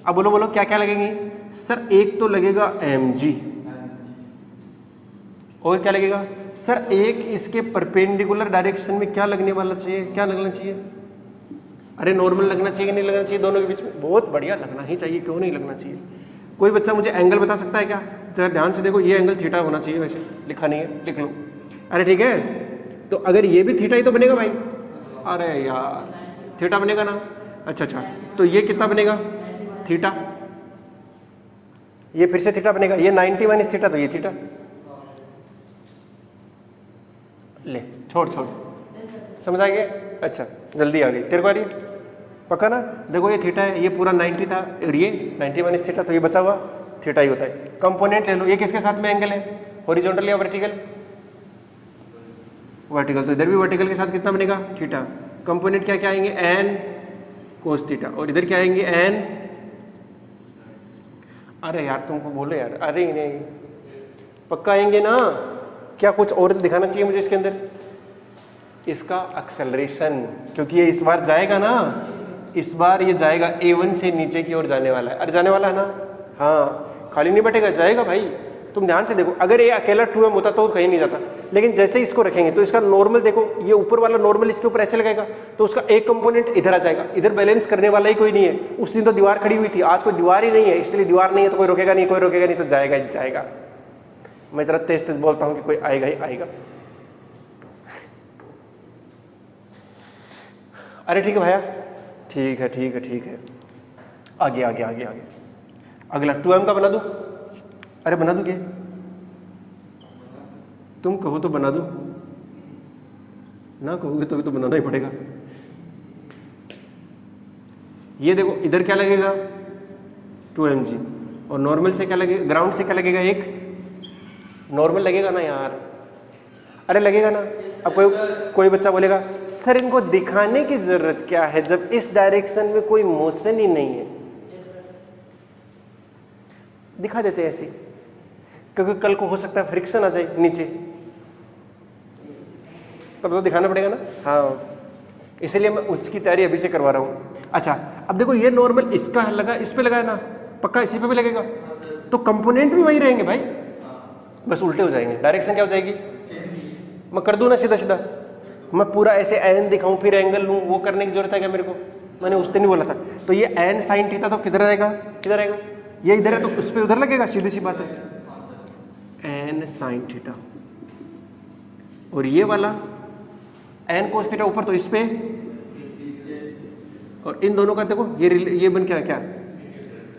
अब बोलो बोलो क्या क्या लगेंगे सर? एक तो लगेगा mg, और क्या लगेगा सर? एक इसके परपेंडिकुलर डायरेक्शन में क्या लगने वाला चाहिए, क्या लगना चाहिए? अरे नॉर्मल लगना चाहिए कि नहीं लगना चाहिए? दोनों के बीच में बहुत बढ़िया लगना ही चाहिए, क्यों नहीं लगना चाहिए? कोई बच्चा मुझे एंगल बता सकता है क्या? जरा ध्यान से देखो, ये एंगल थीटा होना चाहिए, वैसे लिखा नहीं है, लिख लो। अरे ठीक है, तो अगर ये भी थीटा ही तो बनेगा भाई। अरे यार थीटा बनेगा ना। अच्छा, तो ये कितना बनेगा? थीटा। ये फिर से थीटा बनेगा, ये 90 माइनस थीटा, तो ये थीटा। ले छोड़ समझ आ गया? अच्छा जल्दी आ गई तेरे को आ रही है? पक्का ना? देखो ये थीटा है, ये पूरा 90 था, और ये 90 माइनस थीटा, तो ये बचा हुआ थीटा ही होता है। कंपोनेंट ले लो, ये किसके साथ में एंगल है? हॉरिजॉन्टल या वर्टिकल? वर्टिकल, तो इधर भी वर्टिकल के साथ कितना बनेगा? थीटा। कंपोनेंट क्या क्या आएंगे? एन कोस थीटा, और इधर क्या आएंगे? एन। अरे यार तुमको बोलो यार, अरे नहीं पक्का आएंगे ना? क्या कुछ और दिखाना चाहिए मुझे इसके अंदर? इसका एक्सेलरेशन, क्योंकि ये इस बार जाएगा ना, इस बार ये जाएगा A1 से नीचे की ओर जाने वाला है। अरे जाने वाला है ना? हाँ, खाली नहीं बैठेगा, जाएगा भाई। तुम ध्यान से देखो, अगर ये अकेला 2m होता तो कहीं नहीं जाता, लेकिन जैसे इसको रखेंगे तो इसका नॉर्मल देखो, ये ऊपर वाला नॉर्मल इसके ऊपर ऐसे लगेगा, तो उसका एक कंपोनेंट इधर आ जाएगा। इधर बैलेंस करने वाला ही कोई नहीं है। उस दिन तो दीवार खड़ी हुई थी, आज कोई दीवार ही नहीं है, इसलिए दीवार नहीं है तो कोई रोकेगा नहीं, कोई रोकेगा नहीं तो जाएगा ही जाएगा। मैं जरा तेज तेज बोलता हूँ कि कोई आएगा ही आएगा। अरे ठीक है भैया, ठीक है ठीक है ठीक है, आगे आगे आगे आगे। अगला 2m का बना दूं? अरे बना दूं क्या? तुम कहो तो बना दूं, ना कहोगे तो भी तो बनाना ही पड़ेगा। ये देखो इधर क्या लगेगा? 2mg, और नॉर्मल से क्या लगेगा? ग्राउंड से क्या लगेगा? एक नॉर्मल लगेगा ना यार? अरे लगेगा ना। अब कोई बच्चा बोलेगा सर इनको दिखाने की जरूरत क्या है जब इस डायरेक्शन में कोई मोशन ही नहीं है। दिखा देते हैं ऐसे, क्योंकि कल को हो सकता है फ्रिक्शन आ जाए नीचे, तब तो दिखाना पड़ेगा ना। हाँ, इसलिए मैं उसकी तैयारी अभी से करवा रहा हूँ। अच्छा अब देखो, ये नॉर्मल इसका लगा, इस पे लगा है ना, पक्का इसी पे भी लगेगा, तो कंपोनेंट भी वही रहेंगे भाई, बस उल्टे हो जाएंगे। डायरेक्शन क्या हो जाएगी? मैं कर दूं ना सीधा सीधा, मैं पूरा ऐसे एन दिखाऊं फिर एंगल लूं, वो करने की जरूरत है क्या मेरे को? मैंने उस दिन नहीं बोला था। तो ये एन साइन थीटा तो किधर आएगा? किधर आएगा? ये इधर है तो उस पे उधर लगेगा, सीधी सी बात है। एन साइन थीटा, और ये वाला एन कोस थीटा ऊपर, तो इस पे, और इन दोनों का देखो ये बन क्या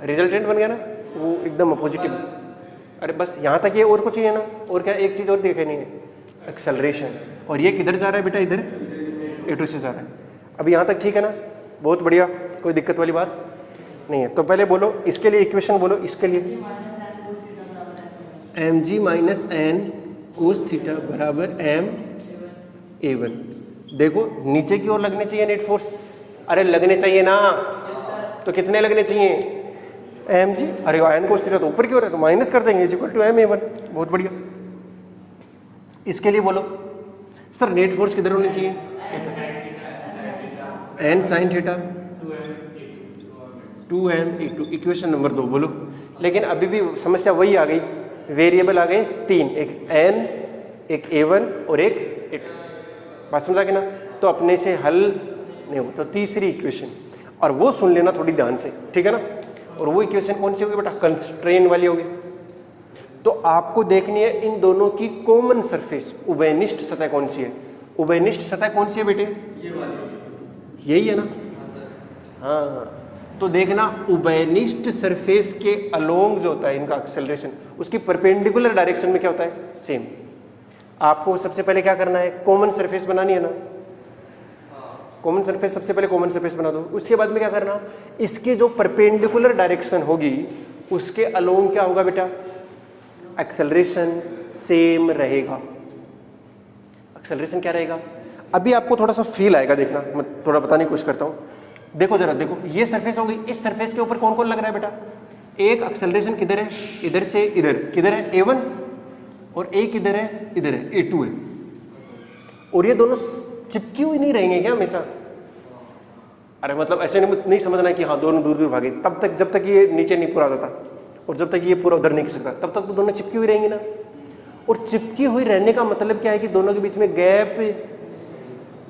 रिजल्टेंट बन गया ना, वो एकदम पॉजिटिव। अरे बस यहाँ तक ये, और कुछ ही है ना? और क्या एक चीज और देखनी है? एक्सेलरेशन, और ये किधर जा रहा है बेटा, इधर A2 से जा रहा है। अब यहाँ तक ठीक है ना, बहुत बढ़िया, कोई दिक्कत वाली बात नहीं है। तो पहले बोलो इसके लिए इक्वेशन बोलो, इसके लिए mg minus N cos theta बराबर m A1। देखो नीचे की ओर लगने चाहिए नेट फोर्स, अरे लगने चाहिए ना, तो कितने लगने चाहिए mg, अरे एन कोस थीटा तो ऊपर की ओर है तो माइनस कर देंगे इक्वल टू m A1। बहुत बढ़िया। इसके लिए बोलो सर नेट फोर्स किधर होनी चाहिए, n sine theta 2m A2, equation number 2 बोलो। लेकिन अभी भी समस्या वही आ गई, वेरिएबल आ गए 3, एक n, एक A1 और एक A2। बात समझा कि ना, तो अपने से हल नहीं होगा। तो तीसरी इक्वेशन, और वो सुन लेना थोड़ी ध्यान से, ठीक है ना। और वो इक्वेशन कौन सी होगी बेटा, कंस्ट्रेन वाली होगी। तो आपको देखनी है इन दोनों की कॉमन सरफेस, उभयनिष्ठ सतह कौन सी है। उभयनिष्ठ सतह कौन सी है बेटे, ये वाली, यही है ना। हाँ, तो देखना उभयनिष्ठ सरफेस के अलोंग जो होता है इनका एक्सेलरेशन, उसकी परपेंडिकुलर डायरेक्शन में क्या होता है, सेम। आपको सबसे पहले क्या करना है, कॉमन सरफेस बनानी है ना, कॉमन सरफेस, सबसे पहले कॉमन सरफेस बना दो। उसके बाद में क्या करना, इसके जो परपेंडिकुलर डायरेक्शन होगी उसके अलोंग क्या होगा बेटा, एक्सेलरेशन सेम रहेगा। एक्सेलरेशन क्या रहेगा, अभी आपको थोड़ा सा फील आएगा, देखना मैं थोड़ा बताने की कोशिश करता हूँ। देखो जरा, देखो ये सरफेस हो गई, इस सरफेस के ऊपर कौन कौन लग रहा है बेटा, एक एक्सेलरेशन किधर है, इधर से इधर, किधर है A1, और एक इधर है, इधर है A2 है। और ये दोनों चिपकी हुई नहीं रहेंगे क्या हमेशा, अरे मतलब ऐसे नहीं समझना है कि हाँ दोनों दूर दूर भागे, तब तक जब तक ये नीचे नहीं पूरा जाता और जब तक ये पूरा उधर नहीं खिसक सकता तब तक तो दोनों चिपकी हुई रहेंगी ना। और चिपकी हुई रहने का मतलब क्या है कि दोनों के बीच में गैप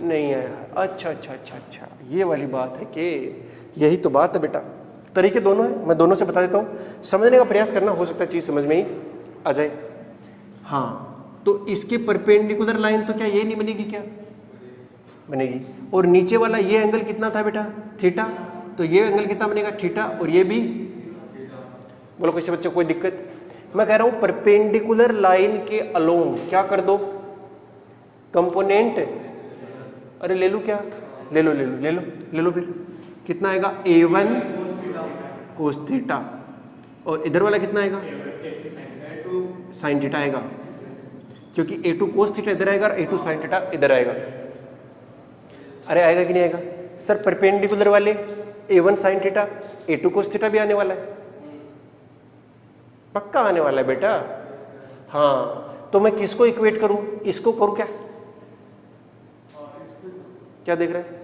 नहीं है। अच्छा अच्छा अच्छा अच्छा, ये वाली बात है कि यही तो बात है बेटा। तरीके दोनों हैं, मैं दोनों से बता देता हूँ, समझने का प्रयास करना, हो सकता है चीज़ समझ में ही आ जाए। हाँ, तो इसके परपेंडिकुलर लाइन तो क्या ये नहीं बनेगी, क्या बनेगी। और नीचे वाला ये एंगल कितना था बेटा, थीटा, तो ये एंगल कितना बनेगा, थीटा, और ये भी, बोलो किसी बच्चे को कोई दिक्कत। मैं कह रहा हूं परपेंडिकुलर लाइन के अलोंग क्या कर दो, कंपोनेंट, अरे ले लो, क्या ले लो, ले लो ले लो ले लो, फिर कितना आएगा A1 कोस थीटा, और इधर वाला कितना आएगा साइन थीटा आएगा, क्योंकि A2 कोस थीटा इधर आएगा और A2 साइन थीटा इधर आएगा। अरे आएगा कि नहीं आएगा सर, परपेंडिकुलर वाले A1 sine theta, A2 cos theta भी आने वाला है, पक्का आने वाला है बेटा। हाँ, तो मैं किसको इक्वेट करूं, इसको करूं क्या, क्या देख रहे हैं।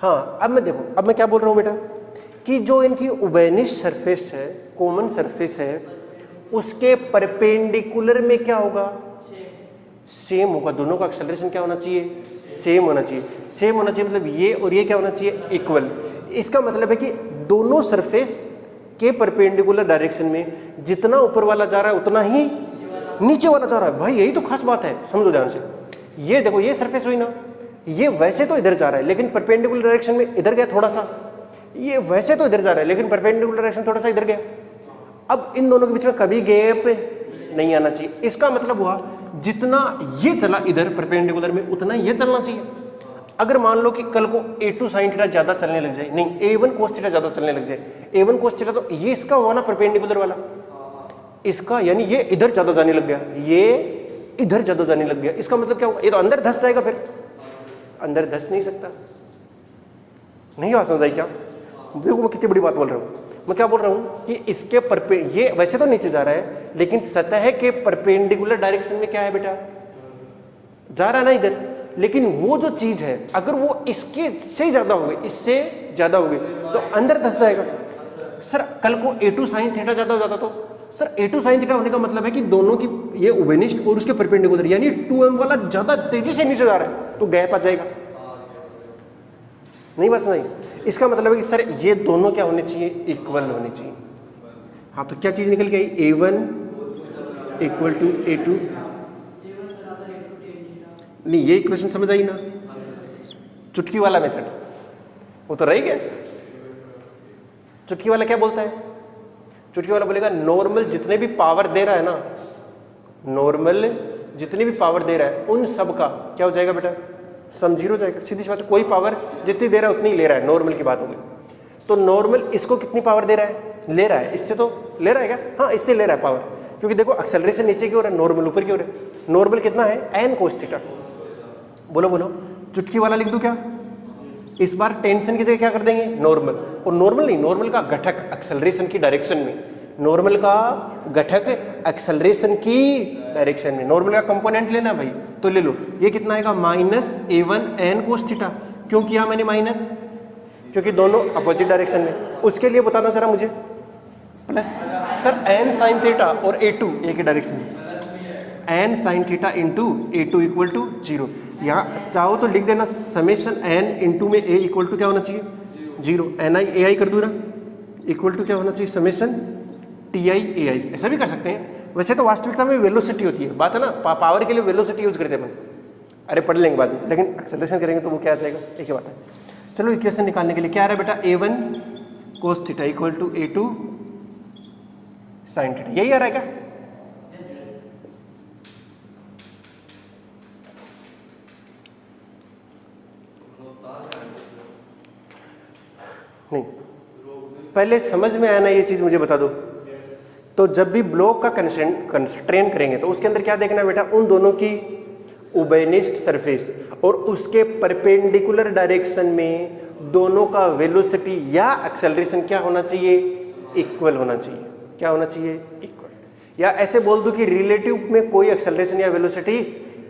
हाँ, अब मैं देखो, अब मैं क्या बोल रहा हूं बेटा, कि जो इनकी उभयनिष्ठ सरफेस है, कॉमन सरफेस है, उसके परपेंडिकुलर में क्या होगा, सेम होगा। दोनों का एक्सेलरेशन क्या होना चाहिए, सेम होना चाहिए। सेम होना चाहिए मतलब ये और ये क्या होना चाहिए, इक्वल। इसका मतलब है कि दोनों सरफेस के परपेंडिकुलर डायरेक्शन में जितना ऊपर वाला जा रहा है उतना ही नीचे वाला जा रहा है। भाई यही तो खास बात है, समझो ध्यान से। ये देखो, ये सरफेस हुई ना, ये वैसे तो इधर जा रहा है लेकिन परपेंडिकुलर डायरेक्शन में इधर गया थोड़ा सा, ये वैसे तो इधर जा रहा है लेकिन परपेंडिकुलर डायरेक्शन थोड़ा सा इधर गया। अब इन दोनों के बीच में कभी गैप नहीं आना चाहिए। इसका मतलब हुआ जितना ये चला इधर परपेंडिकुलर में उतना ये चलना चाहिए। अगर मान लो कि कल को A2 साइन थीटा ज्यादा चलने लग जाए, नहीं A1 कोस थीटा ज्यादा चलने लग जाए, A1 कोस थीटा, तो ये इसका हुआ ना परपेंडिकुलर वाला, इसका, यानी ये इधर ज्यादा जाने लग गया, ये इधर ज्यादा जाने लग गया। इसका मतलब क्या होगा, ये तो अंदर धंस जाएगा, फिर अंदर धंस नहीं सकता। नहीं बात समझ आई क्या, देखो मैं कितनी बड़ी बात बोल रहा हूँ। मैं क्या बोल रहा हूँ कि इसके ये वैसे तो नीचे जा रहा है लेकिन सतह के परपेंडिकुलर डायरेक्शन में क्या है बेटा, जा रहा है ना इधर, लेकिन वो जो चीज है अगर वो इसके से ज्यादा हो गई, इससे ज्यादा हो गई तो अंदर धंस जाएगा। सर कल को A2 साइन थीटा ज्यादा हो जाता तो, सर A2 साइन थीटा होने का मतलब है कि दोनों की ये उभयनिष्ठ और उसके परपेंडिकुलर, यानी 2m वाला ज्यादा तेजी से नीचे जा रहा है तो गैप आ जाएगा। नहीं बस नहीं, इसका मतलब है कि सर ये दोनों क्या होने चाहिए, इक्वल होने चाहिए। हाँ, तो क्या चीज निकल के आई, A1 इक्वल टू A2। नहीं, ये इक्वेशन समझ आई ना, चुटकी वाला मेथड वो तो रह गया। चुटकी वाला क्या बोलता है, चुटकी वाला बोलेगा नॉर्मल जितने भी पावर दे रहा है ना, नॉर्मल जितनी भी पावर दे रहा है उन सब का क्या हो जाएगा बेटा, सम 0 हो जाएगा। सीधी सी बात है, कोई पावर जितनी दे रहा है उतनी ले रहा है, नॉर्मल की बात होगी। तो नॉर्मल इसको कितनी पावर दे रहा है, ले रहा है, इससे तो ले रहा है क्या, हाँ इससे ले रहा है पावर, क्योंकि देखो एक्सेलरेशन नीचे की ओर है, नॉर्मल ऊपर की ओर है। नॉर्मल कितना है, n cos थीटा। बोलो बोलो, चुटकी वाला लिख दूं क्या, इस बार टेंशन की जगह क्या कर देंगे, नॉर्मल। और नॉर्मल नहीं, नॉर्मल का घटक एक्सेलरेशन की डायरेक्शन में, नॉर्मल का घटक एक्सेलरेशन की डायरेक्शन में, नॉर्मल का कंपोनेंट लेना भाई, तो ले लो, ये कितना आएगा, -a1 n cos थीटा। क्यों किया मैंने माइनस, क्योंकि दोनों अपोजिट डायरेक्शन में। उसके लिए बताना जरा मुझे, plus sir n sin theta और a2 एक ही डायरेक्शन में, n sin theta into a2 equal to 0। यहाँ चाहो तो लिख देना समेशन n इंटू में a इक्वल टू क्या होना चाहिए, 0, ni ai कर दूँ ना, इक्वल टू क्या होना चाहिए, समेशन ti ai, ऐसा भी कर सकते हैं। वैसे तो वास्तविकता में वेलोसिटी होती है, बात है ना, पावर के लिए वेलोसिटी यूज करते हैं अपन, अरे पढ़ लेंगे बाद में, लेकिन एक्सेलरेशन करेंगे तो वो क्या आ जाएगा, एक ही बात है। चलो इक्वेशन निकालने के लिए क्या आ रहा है बेटा, a1 cos theta equal to a2 sin theta, यही आ रहा है क्या, नहीं, पहले समझ में आया ना ये चीज, मुझे बता दो। तो जब भी ब्लॉक का कंस्ट्रेन करेंगे तो उसके अंदर क्या देखना है बेटा, उन दोनों की उबेनिस्ट सरफेस और उसके परपेंडिकुलर डायरेक्शन में दोनों का वेलोसिटी या एक्सेलरेशन क्या होना चाहिए, इक्वल होना चाहिए। क्या होना चाहिए, इक्वल। या ऐसे बोल दूं कि रिलेटिव में कोई एक्सेलरेशन या वेलोसिटी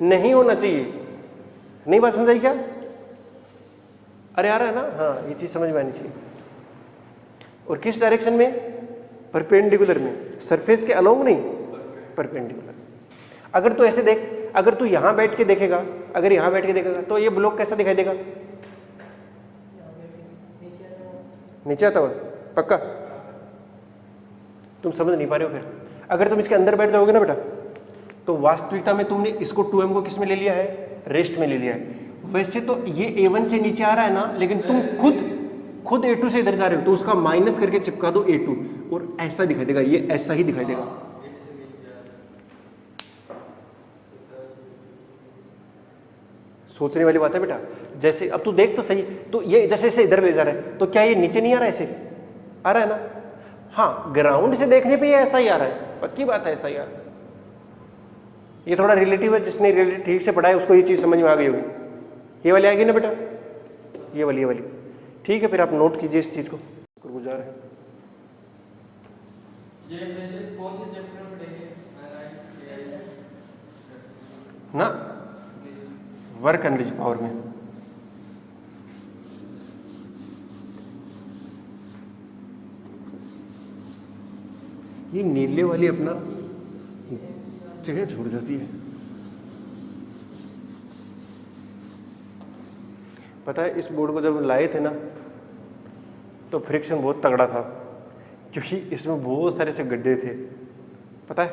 नहीं होना चाहिए। नहीं बात समझ आई क्या, अरे आ रहा है ना, हाँ ये चीज समझ में आनी चाहिए। और किस डायरेक्शन में, परपेंडिकुलर में, सरफेस के अलोंग नहीं, परपेंडिकुलर। अगर तू ऐसे देख, अगर तू यहां बैठ के देखेगा, अगर यहां बैठ के देखेगा तो ये ब्लॉक कैसा दिखाई देगा, नीचे आता हुआ, पक्का तुम समझ नहीं पा रहे हो। फिर अगर तुम इसके अंदर बैठ जाओगे ना बेटा, तो वास्तविकता में तुमने इसको 2m को किस में ले लिया है, रेस्ट में ले लिया है। वैसे तो ये a1 से नीचे आ रहा है ना, लेकिन तुम खुद a2 से इधर जा रहे हो, तो उसका माइनस करके चिपका दो a2 और ऐसा दिखाई देगा, ये ऐसा ही दिखाई देगा। सोचने वाली बात है बेटा। जैसे अब तू देख तो सही, तो ये जैसे जैसे इधर ले जा रहा है, तो क्या ये नीचे नहीं आ रहा है, ऐसे आ रहा है ना, हाँ ग्राउंड से देखने पे ये ऐसा ही आ रहा है, पक्की बात है ऐसा ही आ रहा है। ये थोड़ा रिलेटिव है, जिसने ठीक से पढ़ा है उसको ये चीज समझ में आ गई होगी। ये वाली आएगी ना बेटा, ये वाली ठीक है। फिर आप नोट कीजिए इस चीज को, गुजार है ना, वर्क एनर्जी पावर में। ये नीले वाली अपना जगह छोड़ जाती है, पता है इस बोर्ड को जब लाए थे ना तो फ्रिक्शन बहुत तगड़ा था, क्योंकि इसमें बहुत सारे से गड्ढे थे, पता है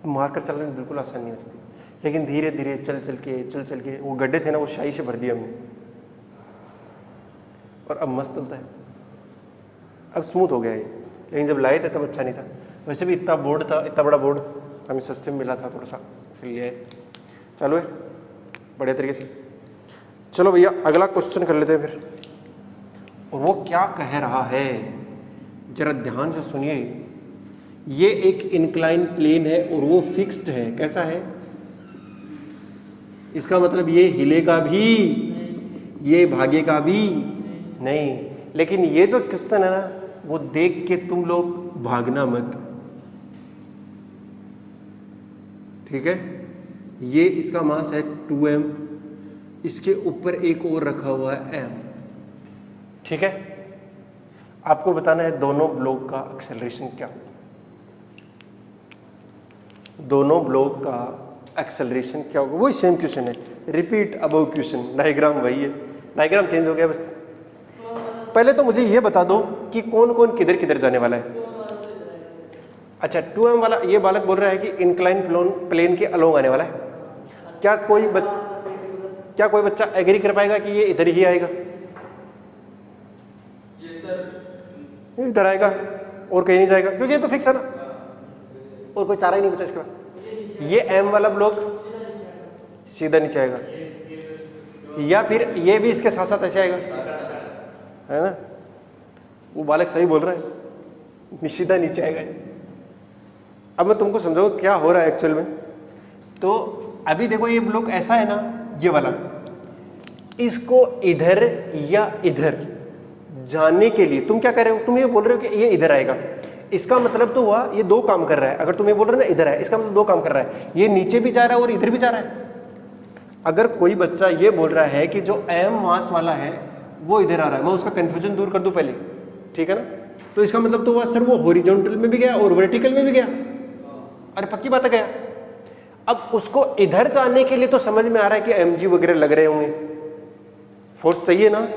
मारकर चलने में बिल्कुल आसान नहीं होती थी। लेकिन धीरे धीरे चल चल के वो गड्ढे थे ना, वो शाही से भर दिया हमने, और अब मस्त चलता है, अब स्मूथ हो गया ये। लेकिन जब लाए थे तब अच्छा नहीं था। वैसे भी इतना बोर्ड था, इतना बड़ा बोर्ड हमें सस्ते में मिला था थोड़ा सा, इसलिए चलो है बढ़िया तरीके से। चलो भैया अगला क्वेश्चन कर लेते हैं फिर। और वो क्या कह रहा है जरा ध्यान से सुनिए। ये एक इंक्लाइन प्लेन है और वो फिक्स्ड है, कैसा है, इसका मतलब ये हिलेगा भी, ये भागेगा भी नहीं। लेकिन ये जो क्वेश्चन है ना, वो देख के तुम लोग भागना मत, ठीक है। ये इसका मास है 2m, इसके ऊपर एक और रखा हुआ है m, ठीक है। आपको बताना है दोनों ब्लॉक का एक्सेलरेशन क्या, दोनों ब्लॉक का एक्सेलरेशन क्या होगा। वही सेम क्वेश्चन है, रिपीट अबव क्वेश्चन, डायग्राम वही है, डायग्राम चेंज हो गया बस। पहले तो मुझे ये बता दो कि कौन कौन किधर किधर जाने वाला है। अच्छा 2m वाला ये बालक बोल रहा है कि इंक्लाइन प्लेन के अलोंग आने वाला है। क्या कोई बच्चा एग्री कर पाएगा कि ये इधर ही आएगा, इधर आएगा और कहीं नहीं जाएगा, क्योंकि ये तो फिक्स है ना, और कोई चारा ही नहीं बचा इसके पास। ये m वाला ब्लॉक सीधा नीचे आएगा, या फिर ये भी इसके साथ साथ ऐसे आएगा, है ना? वो बालक सही बोल रहा है, सीधा नीचे आएगा। अब मैं तुमको समझाऊँ क्या हो रहा है एक्चुअल में। तो अभी देखो ये ब्लॉक ऐसा है ना, ये वाला, इसको इधर या इधर जाने के लिए तुम क्या कर रहे हो, तुम ये बोल रहे हो कि ये इधर आएगा, इसका मतलब तो हुआ ये दो काम कर रहा है। अगर तुम ये बोल रहे हो ना इधर है, इसका मतलब दो काम कर रहा है, ये नीचे भी जा रहा है और इधर भी जा रहा है। अगर कोई बच्चा ये बोल रहा है कि जो m मास वाला है वो इधर आ रहा है, मैं उसका कंफ्यूजन दूर कर दूं पहले, ठीक है ना? तो इसका मतलब तो हुआ सर वो हॉरिजॉन्टल में भी गया और वर्टिकल में भी गया। अरे पक्की बात है गया। अब उसको इधर जाने के लिए तो समझ में आ रहा है कि mg वगैरह लग रहे होंगे, फोर्स चाहिए ना,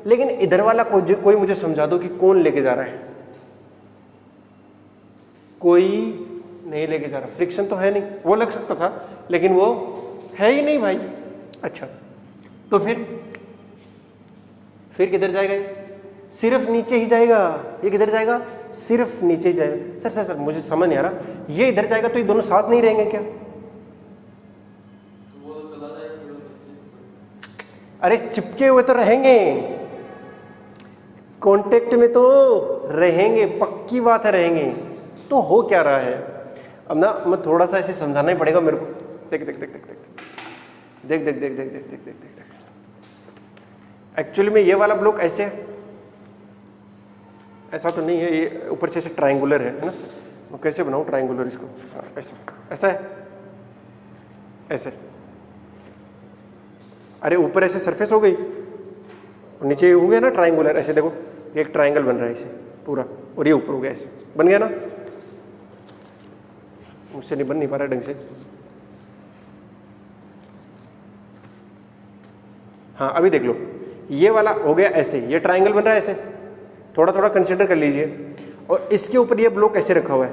लेकिन इधर वाला कोई मुझे समझा दो कि कौन लेके जा रहा है? कोई नहीं लेके जा रहा, फ्रिक्शन तो है नहीं, वो लग सकता था लेकिन वो है ही नहीं भाई। अच्छा तो फिर किधर जाएगा ये? सिर्फ नीचे ही जाएगा। ये किधर जाएगा? सिर्फ नीचे ही जाएगा। सर सर सर मुझे समझ नहीं आ रहा, ये इधर जाएगा तो ये दोनों साथ नहीं रहेंगे क्या? तो वो चला जाएगा। अरे चिपके हुए तो रहेंगे, कांटेक्ट में तो रहेंगे, पक्की बात है रहेंगे। तो हो क्या रहा है अब ना, मैं थोड़ा सा ऐसे समझाना ही पड़ेगा मेरे को। देख देख देख देख देख देख देख देख देख देख देख देख देख देख एक्चुअली में ये वाला ब्लॉक ऐसे है, ऐसा तो नहीं है, ये ऊपर से ऐसे ट्रायंगुलर है ना? मैं कैसे बनाऊं ट्रायंगुलर इसको? हाँ ऐसा, ऐसा है, ऐसे। अरे ऊपर ऐसे सरफेस हो गई और नीचे हो गया ना ट्रायंगुलर। ऐसे देखो ये एक ट्रायंगल बन रहा है इसे पूरा, और ये ऊपर हो गया, ऐसे बन गया ना? मुझसे नहीं बन नहीं पा रहा ढंग से। हाँ अभी देख लो, ये वाला हो गया ऐसे, ये ट्रायंगल बन रहा है ऐसे, थोड़ा थोड़ा कंसीडर कर लीजिए। और इसके ऊपर ये ब्लॉक ऐसे रखा हुआ है।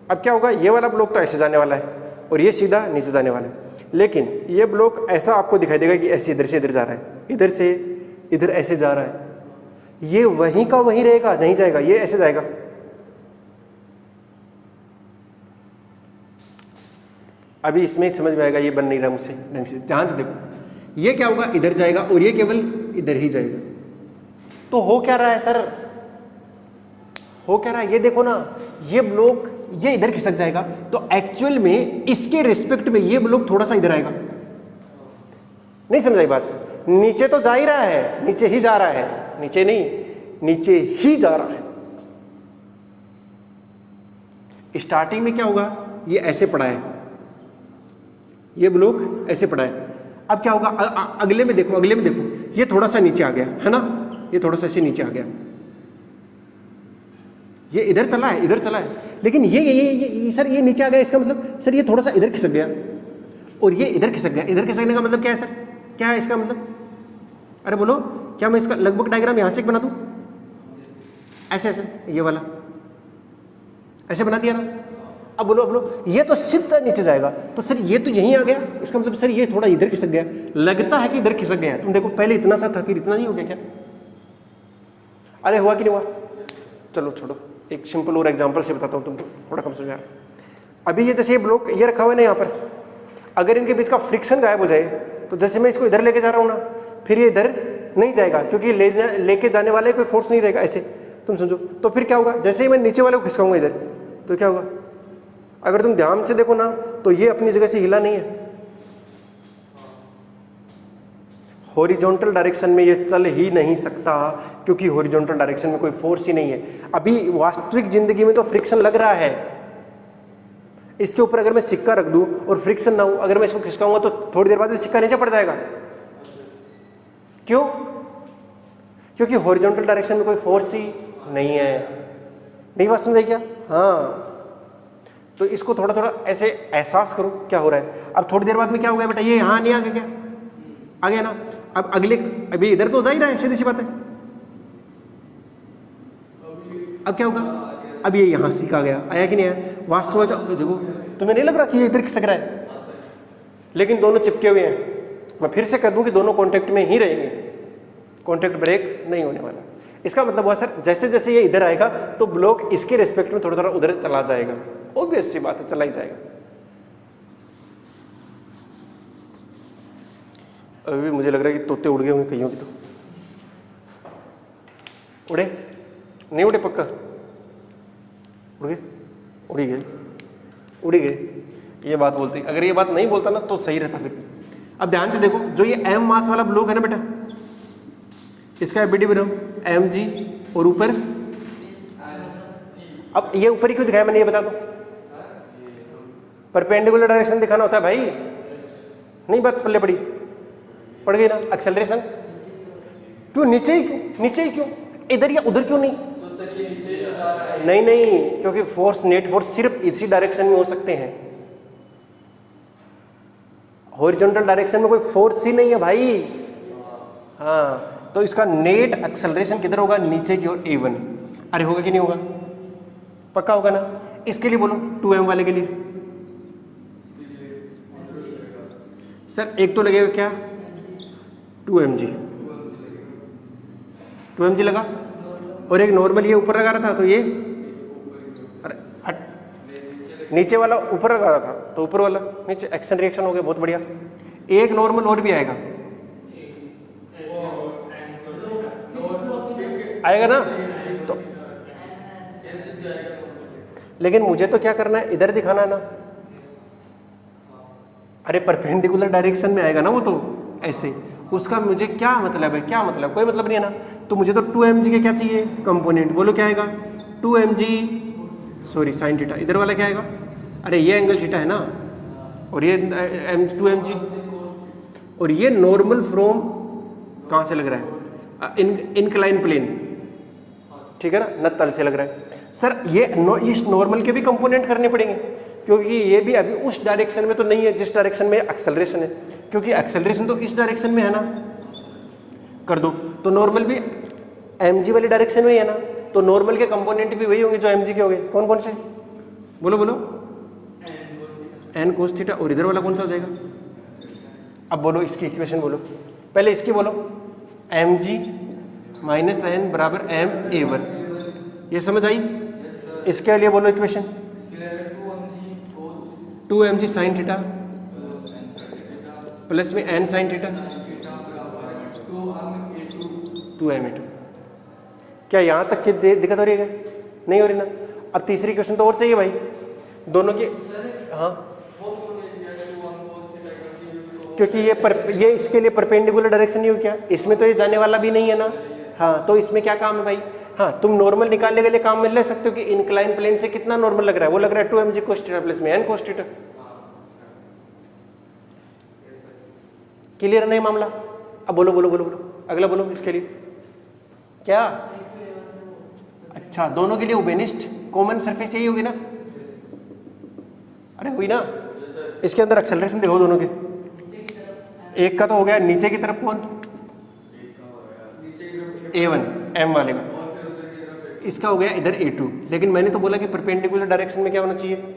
अब क्या होगा, ये वाला ब्लॉक तो ऐसे जाने वाला है और ये सीधा नीचे जाने वाला है, लेकिन ये ब्लॉक ऐसा आपको दिखाई देगा कि ऐसे इधर से इधर जा रहा है, इधर से इधर ऐसे जा रहा है। ये वहीं का वहीं रहेगा, नहीं जाएगा, ये ऐसे जाएगा। अभी इसमें समझ में आएगा, ये बन नहीं रहा मुझसे ढंग से, ध्यान से देखो। ये क्या होगा, इधर जाएगा और ये केवल इधर ही जाएगा। तो हो क्या रहा है सर, हो क्या रहा है? ये देखो ना, ये ब्लॉक ये इधर खिसक जाएगा, तो एक्चुअल में इसके रिस्पेक्ट में ये ब्लॉक थोड़ा सा इधर आएगा। नहीं समझ आई बात? नीचे तो जा ही रहा है, नीचे ही जा रहा है, नीचे नहीं, नीचे ही जा रहा है। स्टार्टिंग में क्या होगा, ये ऐसे पड़ा है, ये ब्लॉक ऐसे पड़ा है। अब क्या होगा, अगले में देखो, अगले में देखो, ये थोड़ा सा नीचे आ गया है ना, ये थोड़ा सा ऐसे नीचे आ गया, ये इधर चला है, इधर चला है, लेकिन ये सर ये नीचे आ गया, इसका मतलब सर ये थोड़ा सा इधर खिसक गया और ये इधर खिसक गया। इधर खिसकने का मतलब क्या है सर, क्या है इसका मतलब? अरे बोलो, क्या मैं इसका लगभग डायग्राम यहां से एक बना दूं? ऐसे ऐसे, ये वाला ऐसे बना दिया ना। अब बोलो, अब बोलो, ये तो सीधा नीचे जाएगा, तो सर ये तो यहीं आ गया, इसका मतलब सर ये थोड़ा इधर खिसक गया, लगता है कि इधर खिसक गया। तुम देखो पहले इतना सा था, फिर इतना नहीं हो गया क्या? अरे हुआ कि नहीं हुआ? चलो छोड़ो, एक सिंपल और एग्जांपल से बताता हूँ, तुमको थोड़ा कम समझ आ रहा है। अभी ये जैसे ये ब्लॉक ये रखा हुआ है ना यहाँ पर, अगर इनके बीच का फ्रिक्शन गायब हो जाए, तो जैसे मैं इसको इधर लेके जा रहा हूँ ना, फिर ये इधर नहीं जाएगा, क्योंकि लेके जाने वाले कोई फोर्स नहीं रहेगा, ऐसे तुम समझो। तो फिर क्या होगा, जैसे ही मैं नीचे वाले को खिसकाऊंगा इधर, तो क्या होगा, अगर तुम ध्यान से देखो ना, तो ये अपनी जगह से हिला नहीं है। हॉरिजॉन्टल डायरेक्शन में ये चल ही नहीं सकता, क्योंकि हॉरिजॉन्टल डायरेक्शन में कोई फोर्स ही नहीं है। अभी वास्तविक जिंदगी में तो फ्रिक्शन लग रहा है, इसके ऊपर अगर मैं सिक्का रख दूं और फ्रिक्शन ना हो, अगर मैं इसको खिसकाऊंगा तो थोड़ी देर बाद में सिक्का नीचे पड़ जाएगा। क्यों? क्योंकि हॉरिजॉन्टल डायरेक्शन में कोई फोर्स ही नहीं है। नहीं बात समझ आई क्या? हाँ, तो इसको थोड़ा थोड़ा ऐसे एहसास करो क्या हो रहा है। अब थोड़ी देर बाद में क्या हो गया बेटा, ये यहाँ नहीं आ गया क्या? आ गया ना। अब अगले, अभी इधर तो जा ही रहा है, सीधी सी बात है। अब क्या होगा, अब ये यहाँ सीख आ गया, आया कि नहीं आया? वास्तव में तो देखो, तुम्हें नहीं लग रहा कि ये इधर खिसक रहा है, लेकिन दोनों चिपके हुए हैं। मैं फिर से कह दूं कि दोनों कॉन्टेक्ट में ही रहेंगे, कॉन्टेक्ट ब्रेक नहीं होने वाला। इसका मतलब हुआ सर, जैसे जैसे ये इधर आएगा तो ब्लॉक इसके रिस्पेक्ट में थोड़ा थोड़ा उधर चला जाएगा। ऑब्वियस सी बात है, चला ही जाएगा। अभी भी मुझे लग रहा है कि तोते उड़ गए होंगे कईयों की। तो उड़े नहीं उड़े? पक्का उड़ गए? उड़ी गए, उड़ी गए। ये बात बोलती, अगर ये बात नहीं बोलता ना तो सही रहता फिर। अब ध्यान से देखो, जो ये m मास वाला ब्लॉक है ना बेटा, इसका एबिलिटी बनाओ mg, और ऊपर अब ये ऊपर ही क्यों दिखाया मैंने, ये बता दो। परपेंडिकुलर डायरेक्शन दिखाना होता है भाई, नहीं बात पल्ले पड़ी, पड़ गई ना। एक्सेलरेशन क्यों नीचे ही, क्यों नीचे ही, क्यों इधर या उधर क्यों नहीं? तो सर ये नीचे जा रहा है। नहीं नहीं, क्योंकि फोर्स, नेट फोर्स सिर्फ इसी डायरेक्शन में हो सकते हैं, हॉरिजॉन्टल डायरेक्शन में कोई फोर्स ही नहीं है भाई। हाँ, तो इसका नेट एक्सेलरेशन किधर होगा? नीचे की ओर a1। अरे होगा कि नहीं होगा? पक्का होगा ना। इसके लिए बोलो 2m वाले के लिए। सर एक तो लगेगा क्या? 2mg, 2mg लगा, और एक नॉर्मल ये ऊपर लगा रहा था, तो ये अरे नीचे वाला ऊपर लगा रहा था, तो ऊपर वाला नीचे, एक्शन रिएक्शन हो गया, बहुत बढ़िया। एक नॉर्मल और भी आएगा, आएगा ना। तो लेकिन मुझे तो क्या करना है, इधर दिखाना है ना। अरे परपेंडिकुलर डायरेक्शन में आएगा ना वो, तो ऐसे उसका मुझे क्या मतलब है? क्या मतलब? कोई मतलब नहीं है ना। तो मुझे तो 2mg के क्या चाहिए कंपोनेंट, बोलो क्या आएगा? 2mg सॉरी साइन थीटा, इधर वाला क्या आएगा? अरे ये एंगल थीटा है ना, और ये 2mg, और ये नॉर्मल फ्रॉम कहाँ से लग रहा है? इनक्लाइन प्लेन, ठीक है ना, न तल से लग रहा है। सर ये इस नॉर्मल के भी कंपोनेंट करने पड़ेंगे, क्योंकि ये भी अभी उस डायरेक्शन में तो नहीं है जिस डायरेक्शन में एक्सेलरेशन है, क्योंकि एक्सेलरेशन तो इस डायरेक्शन में है ना। कर दो, तो नॉर्मल भी mg वाली डायरेक्शन में ही है ना, तो नॉर्मल के कंपोनेंट भी वही होंगे जो mg के होंगे। कौन कौन से? बोलो बोलो। n cos थीटा, और इधर वाला कौन सा हो जाएगा? अब बोलो इसकी इक्वेशन बोलो, पहले इसकी बोलो। mg माइनस n बराबर ma1, ये समझ आई? इसके लिए बोलो equation 2mg sine theta plus में n साइन थीटा 2m2। क्या यहाँ तक की दिक्कत हो रही है? नहीं हो रही ना। अब तीसरी क्वेश्चन तो और चाहिए भाई, दोनों की। हाँ, क्योंकि ये इसके लिए परपेंडिकुलर डायरेक्शन नहीं हो क्या? इसमें तो ये जाने वाला भी नहीं है ना। हाँ, तो इसमें क्या काम है भाई? हाँ, तुम नॉर्मल निकालने के लिए काम में ले सकते हो कि इनक्लाइन प्लेन से कितना नॉर्मल लग रहा है, वो लग रहा है 2mg cos थीटा प्लस में n cos थीटा। क्लियर नहीं मामला? अब बोलो बोलो बोलो बोलो, अगला बोलो इसके लिए क्या? अच्छा, दोनों के लिए ओबेनिस्ट कॉमन सरफेस यही होगी ना? अरे हुई ना। इसके अंदर एक्सेलरेशन देखो दोनों के, एक का तो हो गया नीचे की तरफ, कौन? a1 m वाले का, इसका हो गया इधर a2। लेकिन मैंने तो बोला कि परपेंडिकुलर डायरेक्शन में क्या होना चाहिए?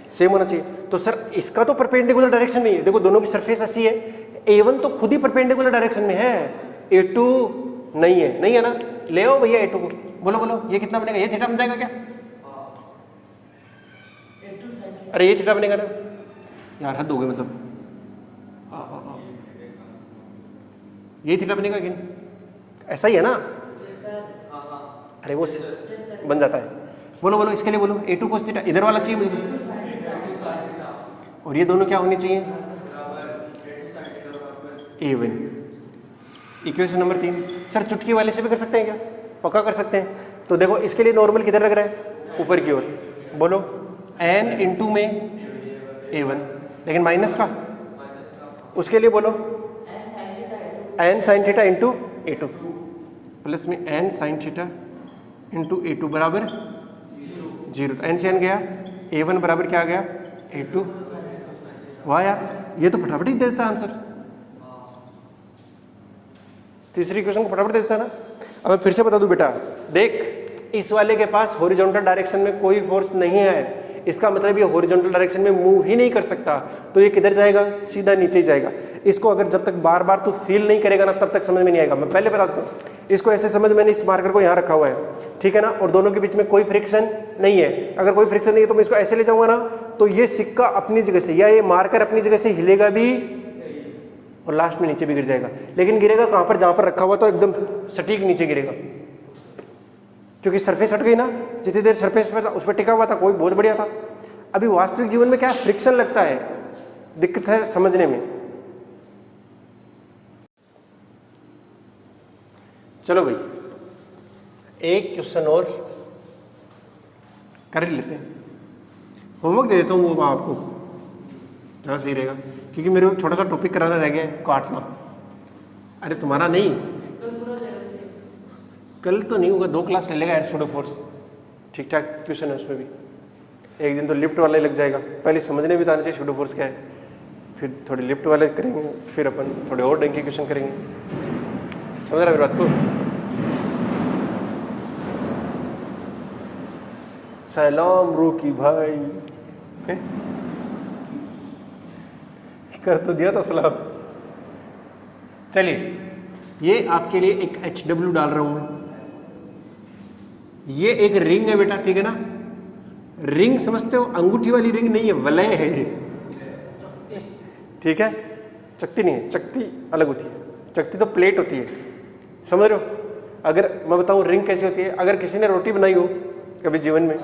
सेम होना चाहिए। तो सर इसका तो परपेंडिकुलर डायरेक्शन में ही है, देखो दोनों की सरफेस ऐसी है। a1 तो खुद ही परपेंडिकुलर डायरेक्शन में है, a2 नहीं है। नहीं है ना, ले आओ भैया a2 को। बोलो बोलो, ये कितना बनेगा? ये थीटा बन जाएगा क्या? अरे ये थीटा बनेगा ना यार, हद हो गई मतलब। ये थीटा बनेगा कि ऐसा ही है ना? अरे वो बन जाता है। बोलो बोलो इसके लिए बोलो a2 cos थीटा, इधर वाला चाहिए मुझे, और ये दोनों क्या होनी चाहिए? a1। Equation number 3। सर चुटकी वाले से भी कर सकते हैं क्या? पक्का कर सकते हैं। तो देखो इसके लिए नॉर्मल किधर लग रहा है? ऊपर की ओर। बोलो n इंटू में a1, लेकिन माइनस का, उसके लिए बोलो n sine theta into a2 plus में n sine theta into a2 बराबर 0। n से n गया, a1 बराबर क्या आ गया? a2। वाह यार, ये तो फटाफट ही दे देता आंसर। तीसरी क्वेश्चन को फटाफट दे देता ना। अब मैं फिर से बता दूं बेटा, देख इस वाले के पास हॉरिजॉन्टल डायरेक्शन में कोई फोर्स नहीं है, इसका मतलब ये हॉरिजॉन्टल डायरेक्शन में मूव ही नहीं कर सकता, तो ये किधर जाएगा? सीधा नीचे ही जाएगा। इसको अगर जब तक बार बार तू फील नहीं करेगा ना तब तक समझ में नहीं आएगा। मैं पहले बताता हूँ, इसको ऐसे समझ, मैंने इस मार्कर को यहाँ रखा हुआ है, ठीक है ना, और दोनों के बीच में कोई फ्रिक्शन नहीं है। अगर कोई फ्रिक्शन नहीं है तो मैं इसको ऐसे ले जाऊंगा ना, तो ये सिक्का अपनी जगह से या ये मार्कर अपनी जगह से हिलेगा भी और लास्ट में नीचे भी गिर जाएगा। लेकिन गिरेगा कहाँ पर? जहाँ पर रखा हुआ तो एकदम सटीक नीचे गिरेगा, क्योंकि सरफेस हट गई ना। जितनी देर सरफेस पर था उस पर टिका हुआ था, कोई बहुत बढ़िया था। अभी वास्तविक जीवन में क्या फ्रिक्शन लगता है, दिक्कत है समझने में। चलो भाई एक क्वेश्चन और कर ही लेते हैं, होमवर्क दे देता हूँ वो आपको, ज़्यादा सही रहेगा, क्योंकि मेरे को छोटा सा टॉपिक कराना रह गया है, काटना। अरे तुम्हारा नहीं, कल तो नहीं होगा, 2 क्लास ले लेगा एड सूडो फोर्स, ठीक ठाक क्वेश्चन है उसमें भी। एक दिन तो लिफ्ट वाला ही लग जाएगा, पहले समझने भी तो आना चाहिए सूडो फोर्स क्या है, फिर थोड़े लिफ्ट वाले करेंगे, फिर अपन थोड़े और ढंग के क्वेश्चन करेंगे। समझ रहा मेरी बात को? सलाम रोकी भाई, कर तो दिया था सलाम। चलिए ये आपके लिए एक HW डाल रहा हूं मैं। ये एक रिंग है बेटा, ठीक है ना? रिंग समझते हो? अंगूठी वाली रिंग नहीं है, वलय है ये, ठीक है? चकती नहीं है, चकती अलग होती है, चकती तो प्लेट होती है, समझ रहे हो? अगर मैं बताऊं रिंग कैसी होती है, अगर किसी ने रोटी बनाई हो कभी जीवन में,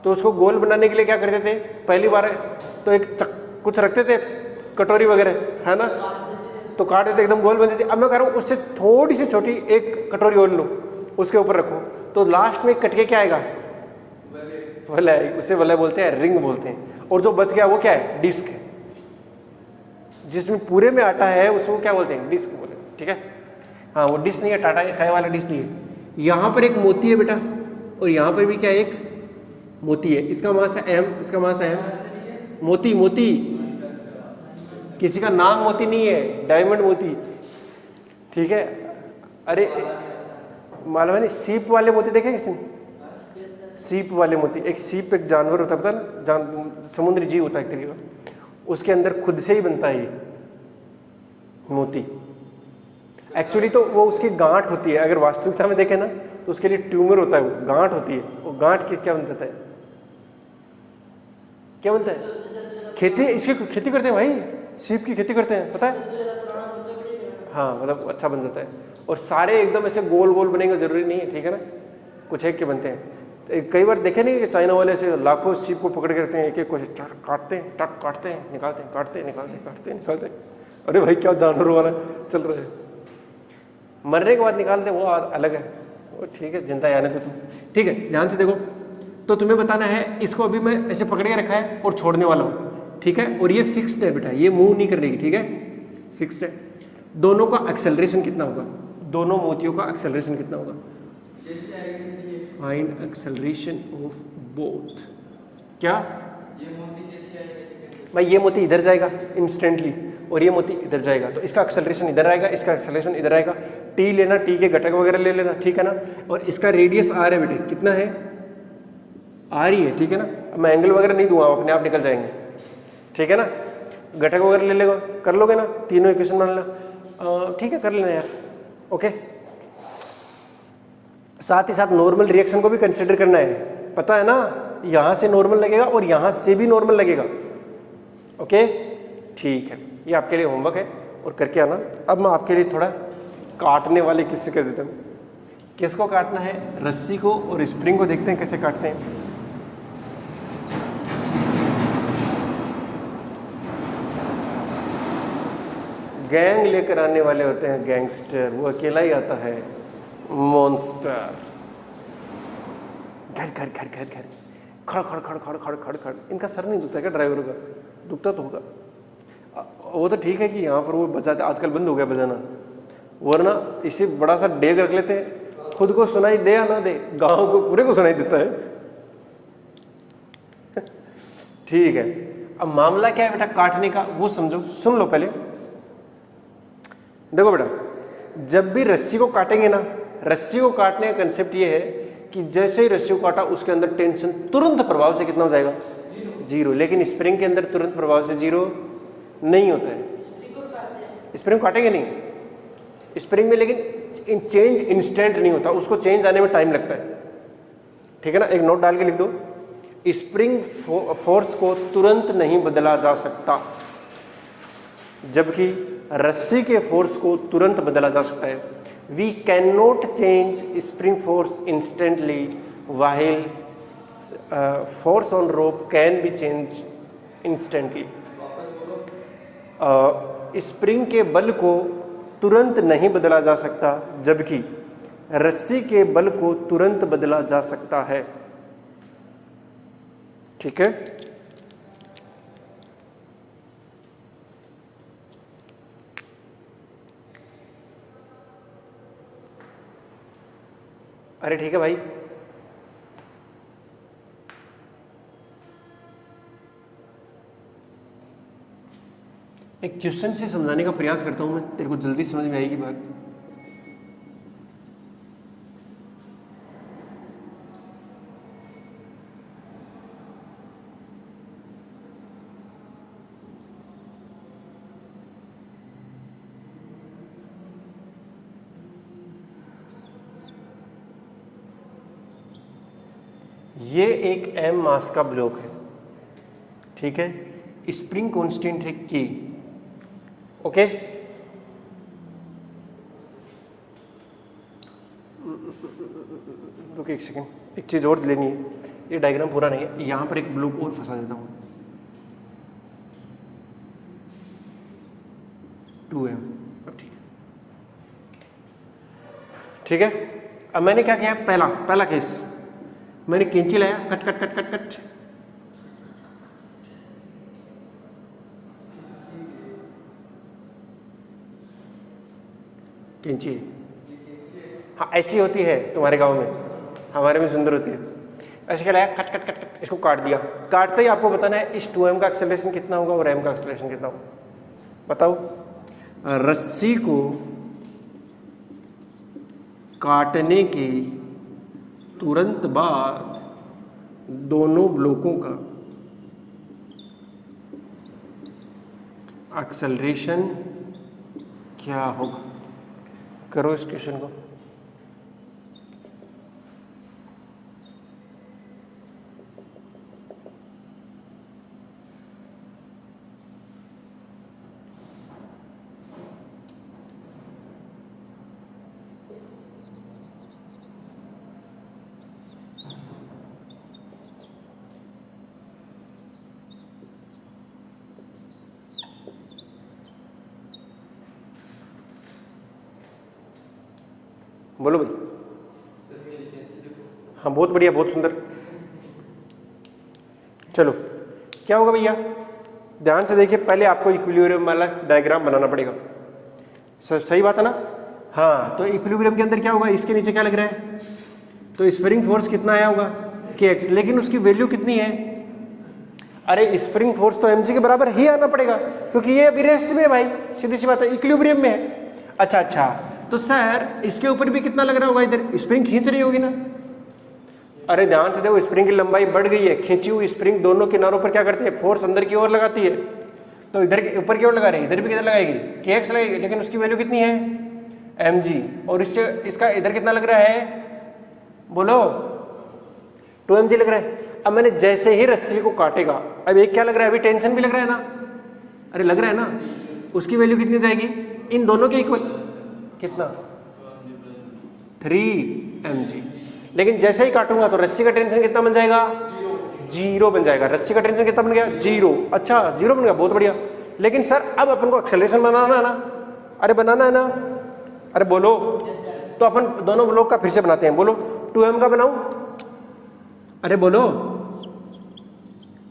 तो उसको गोल बनाने के लिए क्या करते थे? पहली बार तो एक कुछ रखते थे, कटोरी वगैरह, है ना, तो काट देते, एकदम गोल बनती थी। अब मैं कह रहा हूँ उससे थोड़ी सी छोटी एक कटोरी और लो, उसके ऊपर रखो, तो लास्ट में कट के क्या आएगा? वलय, उसे वलय बोलते हैं, रिंग बोलते हैं। और जो बच गया वो क्या है? डिस्क है। जिसमें पूरे में आटा है उसको क्या बोलते हैं? डिस्क बोले, ठीक है? हाँ, वो डिस्क नहीं है, टाटा खाए वाला डिस्क नहीं है। यहाँ पर एक मोती है बेटा, और यहाँ पर भी क्या है? एक मोती है, इसका मास है m, इसका मास है m। मोती, मोती, किसी का नाम मोती नहीं है, डायमंड मोती, ठीक है? अरे मालूम है नहीं, सीप वाले मोती देखे किसी ने? सीप वाले मोती, एक सीप एक जानवर होता है, पता ना, समुद्री जीव होता है एक तरीके का, उसके अंदर खुद से ही बनता है ये मोती। एक्चुअली तो वो उसकी गांठ होती है, अगर वास्तविकता में देखें ना तो उसके लिए ट्यूमर होता है, वो गांठ होती है। वो गांठ की क्या बनता है? क्या बनता है? खेती, इसकी खेती करते हैं भाई, सीप की खेती करते हैं, पता है? हाँ, मतलब अच्छा बन जाता है। और सारे एकदम ऐसे गोल गोल बनेंगे जरूरी नहीं है, ठीक है ना? कुछ एक के बनते हैं। तो कई बार देखे नहीं कि चाइना वाले से लाखों सीप को पकड़ के रखते हैं, एक एक को काटते हैं, टक काटते हैं, निकालते हैं, काटते हैं, निकालते हैं, काटते हैं, निकालते हैं। अरे भाई क्या जानवर वाला चल रहा है। मरने के बाद निकालते हैं वो अलग है, वो ठीक है, जिंदा आने तो तुम, ठीक है? ध्यान से देखो, तो तुम्हें बताना है, इसको अभी मैं ऐसे पकड़ के रखा है और छोड़ने वाला हूँ, ठीक है? और ये फिक्स्ड है बेटा, ये मूव नहीं कर रही, ठीक है? फिक्स्ड है। दोनों का एक्सेलरेशन कितना होगा? दोनों मोतियों का एक्सेलरेशन कितना होगा? Find acceleration of both. क्या? ये मोती कैसे आएगा? भाई ये मोती इधर जाएगा इंस्टेंटली, और ये मोती इधर जाएगा, तो इसका एक्सेलरेशन इधर आएगा, इसका एक्सेलरेशन इधर आएगा। टी लेना, टी के घटक वगैरह ले लेना, ठीक है ना? और इसका रेडियस आर है बेटे, कितना है? आर ही है, ठीक है ना? अब मैं एंगल वगैरह नहीं दूंगा, अपने आप निकल जाएंगे, ठीक है ना? घटक वगैरह ले लेगा, कर लोगे ना? तीनों इक्वेशन बना लेना, ठीक है, कर लेना यार, ओके? साथ ही साथ नॉर्मल रिएक्शन को भी कंसिडर करना है, पता है ना? यहां से नॉर्मल लगेगा और यहां से भी नॉर्मल लगेगा, ओके? ठीक है, ये आपके लिए होमवर्क है और करके आना। अब मैं आपके लिए थोड़ा काटने वाले किससे कर देता हूँ। किसको काटना है? रस्सी को और स्प्रिंग को। देखते हैं कैसे काटते हैं। गैंग लेकर आने वाले होते हैं गैंगस्टर, वो अकेला ही आता है मॉन्स्टर। घर घर घर घर घर, खड़ खड़ खड़ खड़ खड़ खड़ खड़। इनका सर नहीं दुखता क्या ड्राइवर का? दुखता तो होगा। वो तो ठीक है कि यहाँ पर वो बजाते, आजकल बंद हो गया बजाना, वरना इसे बड़ा सा डेग रख लेते हैं, खुद को सुनाई दे या ना दे, गांव को पूरे को सुनाई देता है। ठीक है, अब मामला क्या है बेटा काटने का, वो समझो, सुन लो पहले। देखो बेटा, जब भी रस्सी को काटेंगे ना, रस्सी को काटने का कंसेप्ट ये है कि जैसे ही रस्सी को काटा उसके अंदर टेंशन तुरंत प्रभाव से कितना हो जाएगा? 0। लेकिन स्प्रिंग के अंदर तुरंत प्रभाव से 0 नहीं होता है। स्प्रिंग काटेंगे नहीं स्प्रिंग में, लेकिन चेंज इंस्टेंट नहीं होता, उसको चेंज आने में टाइम लगता है, ठीक है ना? एक नोट डाल के लिख दो, स्प्रिंग फोर्स को तुरंत नहीं बदला जा सकता। जबकि रस्सी के फोर्स को तुरंत बदला जा सकता है। We can not change spring force instantly while force on rope can be change instantly. Spring के बल को तुरंत नहीं बदला जा सकता, जबकि रस्सी के बल को तुरंत बदला जा सकता है। ठीक है, अरे ठीक है भाई, एक क्वेश्चन से समझाने का प्रयास करता हूं मैं, तेरे को जल्दी समझ में आएगी बात। ये एक m मास का ब्लॉक है, ठीक है, स्प्रिंग कांस्टेंट है K। ओके, रुकिए एक सेकेंड, एक चीज और लेनी है, ये डायग्राम पूरा नहीं है, यहां पर एक ब्लॉक और फंसा देता हूं, 2m। अब ठीक है, अब मैंने क्या किया, पहला केस मैंने कैंची लाया, cut cut cut cut cut, कैंची, हाँ ऐसी होती है तुम्हारे गांव में, हमारे में सुंदर होती है। ऐसे क्या लाया, कट कट कट कट, इसको काट दिया। काटते ही आपको बताना है इस 2m का एक्सेलरेशन कितना होगा और m का एक्सेलरेशन कितना होगा। बताओ, रस्सी को काटने के तुरंत बाद दोनों ब्लॉकों का एक्सेलरेशन क्या होगा। करो इस क्वेश्चन को। बोलो भाई। हाँ बहुत बढ़िया, बहुत सुंदर। चलो क्या होगा भैया, ध्यान से देखिए, पहले आपको इक्विलिब्रियम वाला डायग्राम बनाना पड़ेगा। सही बात है ना। हाँ, तो इक्विलिब्रियम के अंदर क्या होगा, इसके नीचे क्या लग रहा है, तो स्प्रिंग फोर्स कितना आया होगा kx, लेकिन उसकी वैल्यू कितनी है, अरे स्प्रिंग फोर्स तो mg के बराबर ही आना पड़ेगा, क्योंकि ये अभी रेस्ट में है भाई, सीधी सी बात है, इक्विलिब्रियम में है। अच्छा, तो सर इसके ऊपर भी कितना लग रहा होगा, इधर स्प्रिंग खींच रही होगी ना। अरे ध्यान से देखो, स्प्रिंग की लंबाई बढ़ गई है, खींची हुई स्प्रिंग दोनों किनारों पर क्या करती है, फोर्स अंदर की ओर लगाती है, तो इधर के ऊपर की ओर लगा रही है, इधर भी किधर लगाएगी, kx लगेगी, लेकिन उसकी वैल्यू कितनी है mg, और इससे इसका इधर कितना लग रहा है, बोलो 2mg लग रहा है। अब मैंने जैसे ही रस्सी को काटेगा, अब एक क्या लग रहा है, अभी टेंशन भी लग रहा है ना, अरे लग रहा है ना, उसकी वैल्यू कितनी जाएगी, इन दोनों के इक्वल, कितना 3mg। लेकिन जैसे ही काटूंगा तो रस्सी का टेंशन कितना बन जाएगा, 0 बन जाएगा। रस्सी का टेंशन कितना बन गया, 0। अच्छा 0 बन गया, बहुत बढ़िया। लेकिन सर अब अपन को एक्सेलरेशन बनाना है ना, अरे बनाना है ना, अरे बोलो, तो अपन दोनों ब्लॉक का फिर से बनाते हैं, बोलो 2m का बनाऊं, अरे बोलो,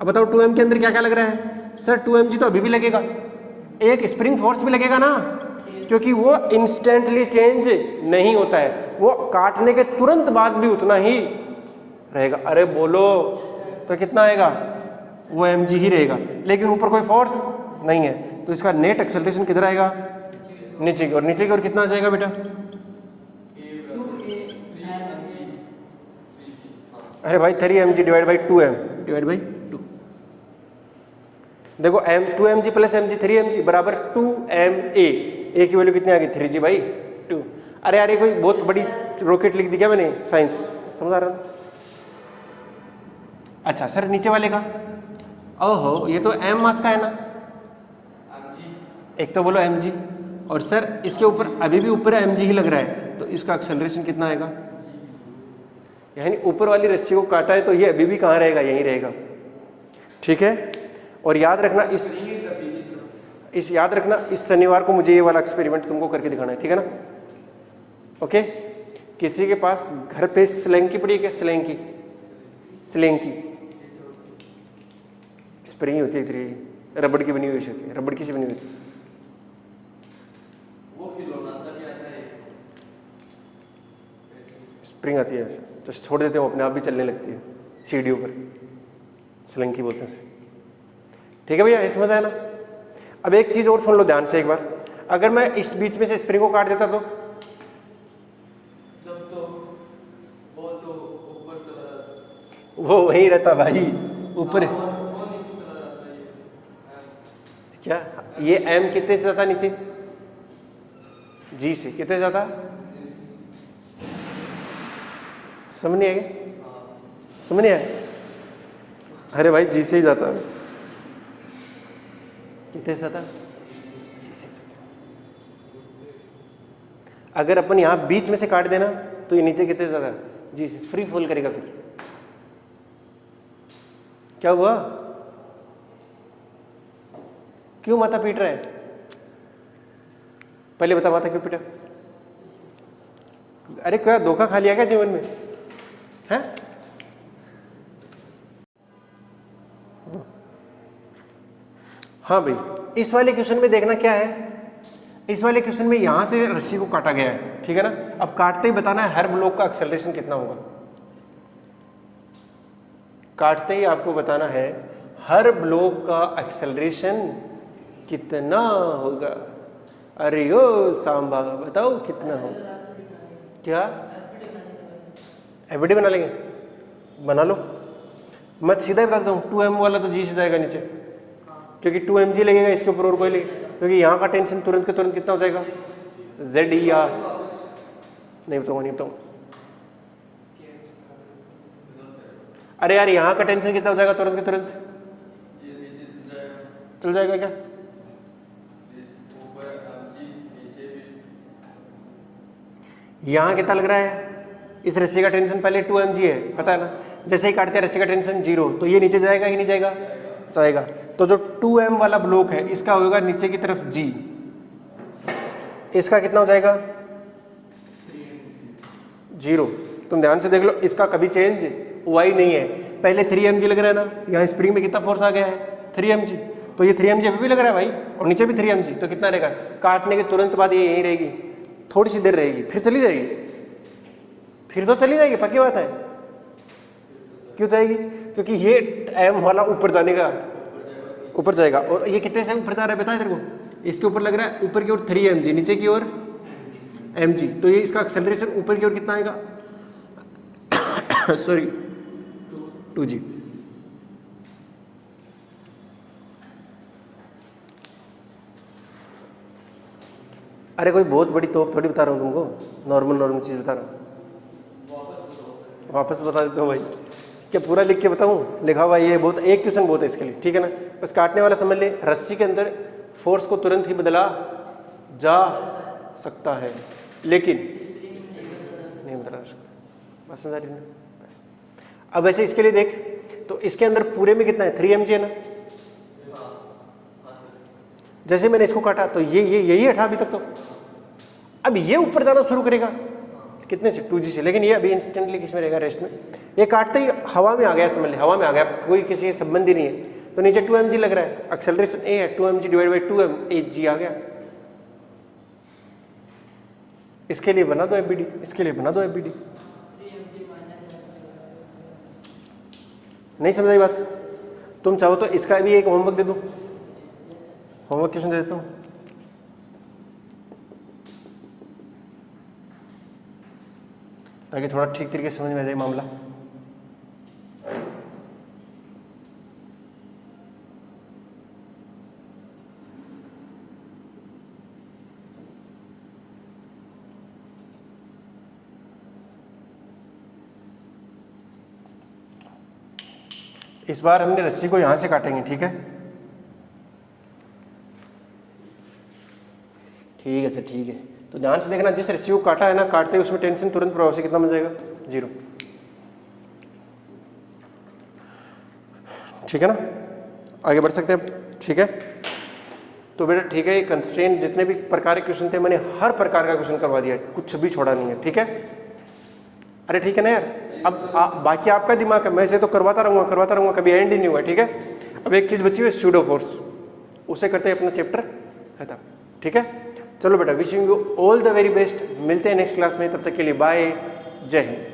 अब बताओ 2m के अंदर क्या क्या लग रहा है, सर 2mg तो अभी भी लगेगा, एक स्प्रिंग फोर्स भी लगेगा ना, क्योंकि वो इंस्टेंटली चेंज नहीं होता है, वो काटने के तुरंत बाद भी उतना ही रहेगा। अरे बोलो, तो कितना आएगा, वो mg ही रहेगा, लेकिन ऊपर कोई फोर्स नहीं है, तो इसका नेट एक्सेलरेशन किधर आएगा, नीचे की ओर। नीचे की ओर कितना आ जाएगा बेटा, अरे भाई 3mg divide by 2m divide by 2। देखो 2mg प्लस mg 3mg बराबर 2ma, ए की वैल्यू कितनी आ गई, 3g भाई 2। अरे यार ये कोई बहुत बड़ी रॉकेट लिख दी क्या मैंने, साइंस समझ आ रहा है। अच्छा सर नीचे वाले का, ओहो ये तो m मास का है ना, एक तो बोलो mg, और सर इसके ऊपर अभी भी ऊपर mg ही लग रहा है, तो इसका एक्सेलरेशन कितना आएगा? यानी ऊपर वाली रस्सी को काटा है तो ये अभी भी कहाँ रहेगा? यहीं रहेगा। ठीक है, और याद रखना याद रखना इस शनिवार को मुझे ये वाला एक्सपेरिमेंट तुमको करके दिखाना है, ठीक है ना? ओके। किसी के पास घर पे स्लैंकी पड़ी है क्या? स्लैंकी स्प्रिंग होती है, रबड़ की बनी हुई होती है, रबड़ की से बनी हुई होती है। वो खिलौना सा भी आता है, स्प्रिंग आती है, तो छोड़ देते हैं, वो अपने आप भी चलने लगती है सीढ़ियों पर, स्लैंकी बोलते हैं उसे। ठीक है भैया, ये समझ आया ना? अब एक चीज और सुन लो ध्यान से एक बार, अगर मैं इस बीच में से स्प्रिंग को काट देता तो वो वहीं रहता भाई, ऊपर। क्या ये m कितने से जाता नीचे? g से कितने से जाता? समझ नहीं आएगा? समझ नहीं आया? अरे भाई g से ही जाता। कितने से जाता? g से जाता। अगर अपन यहां बीच में से काट देना तो ये नीचे कितने से जाता? g से। फ्री फॉल करेगा। फिर क्या हुआ? क्यों माथा पीट रहा है? पहले बता, माथा क्यों पीटा? अरे क्या धोखा खा लिया क्या जीवन में? है? हाँ भाई, इस वाले क्वेश्चन में देखना क्या है, इस वाले क्वेश्चन में यहां से रस्सी को काटा गया है, ठीक है ना? अब काटते ही बताना है हर ब्लॉक का एक्सेलरेशन कितना होगा। काटते ही आपको बताना है हर ब्लॉक का एक्सेलरेशन कितना होगा। अरे यो सांबा, बताओ कितना होगा? क्या एफडी बना लेंगे? बना लो। मैं सीधा ही बताता हूँ, 2m वाला तो जी से जाएगा नीचे, क्योंकि 2mg लगेगा इसके ऊपर और कोई लगेगा, क्योंकि यहाँ का टेंशन तुरंत के तुरंत कितना हो जाएगा? ZE या नहीं बताऊंगा। अरे यार यहाँ का टेंशन कितना हो जाएगा तुरंत के तुरंत? चल जाएगा क्या? यहाँ कितना लग रहा है? इस रस्सी का टेंशन पहले 2mg है, पता है ना? जैसे ही काटते हैं रस्सी का टेंशन 0, तो ये नीचे जाएगा कि नहीं जाएगा? जाएगा। तो जो 2m वाला ब्लॉक है इसका होगा नीचे की तरफ g, इसका कितना हो जाएगा? 0। तुम ध्यान से देख लो, इसका कभी चेंज हुआ ही नहीं है। पहले 3mg लग रहा है ना, यहाँ स्प्रिंग में कितना फोर्स आ गया है? 3mg। तो ये 3mg अभी भी लग रहा है भाई, और नीचे भी 3mg, तो कितना रहेगा? काटने के तुरंत बाद ये यहीं रहेगी, थोड़ी सी देर रहेगी, फिर चली जाएगी। फिर तो चली जाएगी, पक्की बात है। क्यों जाएगी? क्योंकि ये m वाला ऊपर जाने का ऊपर जाएगा, और ये कितने से ऊपर जा रहा है बता तेरे को? इसके ऊपर लग रहा है ऊपर की ओर 3mg, नीचे की ओर mg, तो ये इसका एक्सेलरेशन ऊपर की ओर कितना आएगा? Sorry 2g। अरे कोई बहुत बड़ी तोप थोड़ी बता रहा हूँ तुमको, नॉर्मल चीज बता रहा हूँ। वापस बता देता हूँ भाई, क्या पूरा लिख के बताऊँ? लिखा हुआ ये बहुत, एक क्वेश्चन बहुत है इसके लिए, ठीक है ना? बस काटने वाला समझ ले, रस्सी के अंदर फोर्स को तुरंत ही बदला जा सकता है, लेकिन नहीं बदला सकता। बस समझा रही ना? बस अब ऐसे इसके लिए देख, तो इसके अंदर पूरे में कितना है? 3mg है ना? जैसे मैंने इसको काटा तो ये यही हटा अभी तक, तो अब ये ऊपर जाना शुरू करेगा कितने से? 2g से, लेकिन ये अभी इंस्टेंटली किस में रहेगा? रेस्ट में। ये काटते ही हवा में आ गया, समझ ले, हवा में आ गया, कोई किसी से संबंध ही नहीं है, तो नीचे 2mg लग रहा है, एक्सेलरेशन a है, 2mg divide by 2m, 8g आ गया। इसके लिए बना दो FBD, इसके लिए बना दो FBD। नहीं समझ आई बात? तुम चाहो तो इसका भी एक होमवर्क दे दूं, होमवर्क क्वेश्चन दे देता हूं, ताकि थोड़ा ठीक तरीके से समझ में आ जाए मामला। इस बार हमने रस्सी को यहां से काटेंगे, ठीक है? ठीक है सर, ठीक है। तो ध्यान से देखना, जिस रेशियो काटा है ना, काटते ही उसमें टेंशन तुरंत प्रभाव से कितना बन जाएगा, 0। ठीक है ना, आगे बढ़ सकते हैं अब। ठीक है, तो बेटा ठीक है, ये कंस्ट्रेंट जितने भी प्रकार के क्वेश्चन थे मैंने हर प्रकार का क्वेश्चन करवा दिया, कुछ भी छोड़ा नहीं है। ठीक है, अरे ठीक है ना यार। अब बाकी आपका दिमाग है, मैं इसे तो करवाता रहूंगा, कभी एंड ही नहीं हुआ। ठीक है, अब एक चीज बची हुई है, स्यूडो फोर्स, उसे करते हैं अपना चैप्टर खत्म। ठीक है, चलो बेटा, wishing you all the very best, मिलते हैं नेक्स्ट क्लास में, तब तक के लिए बाय, जय हिंद।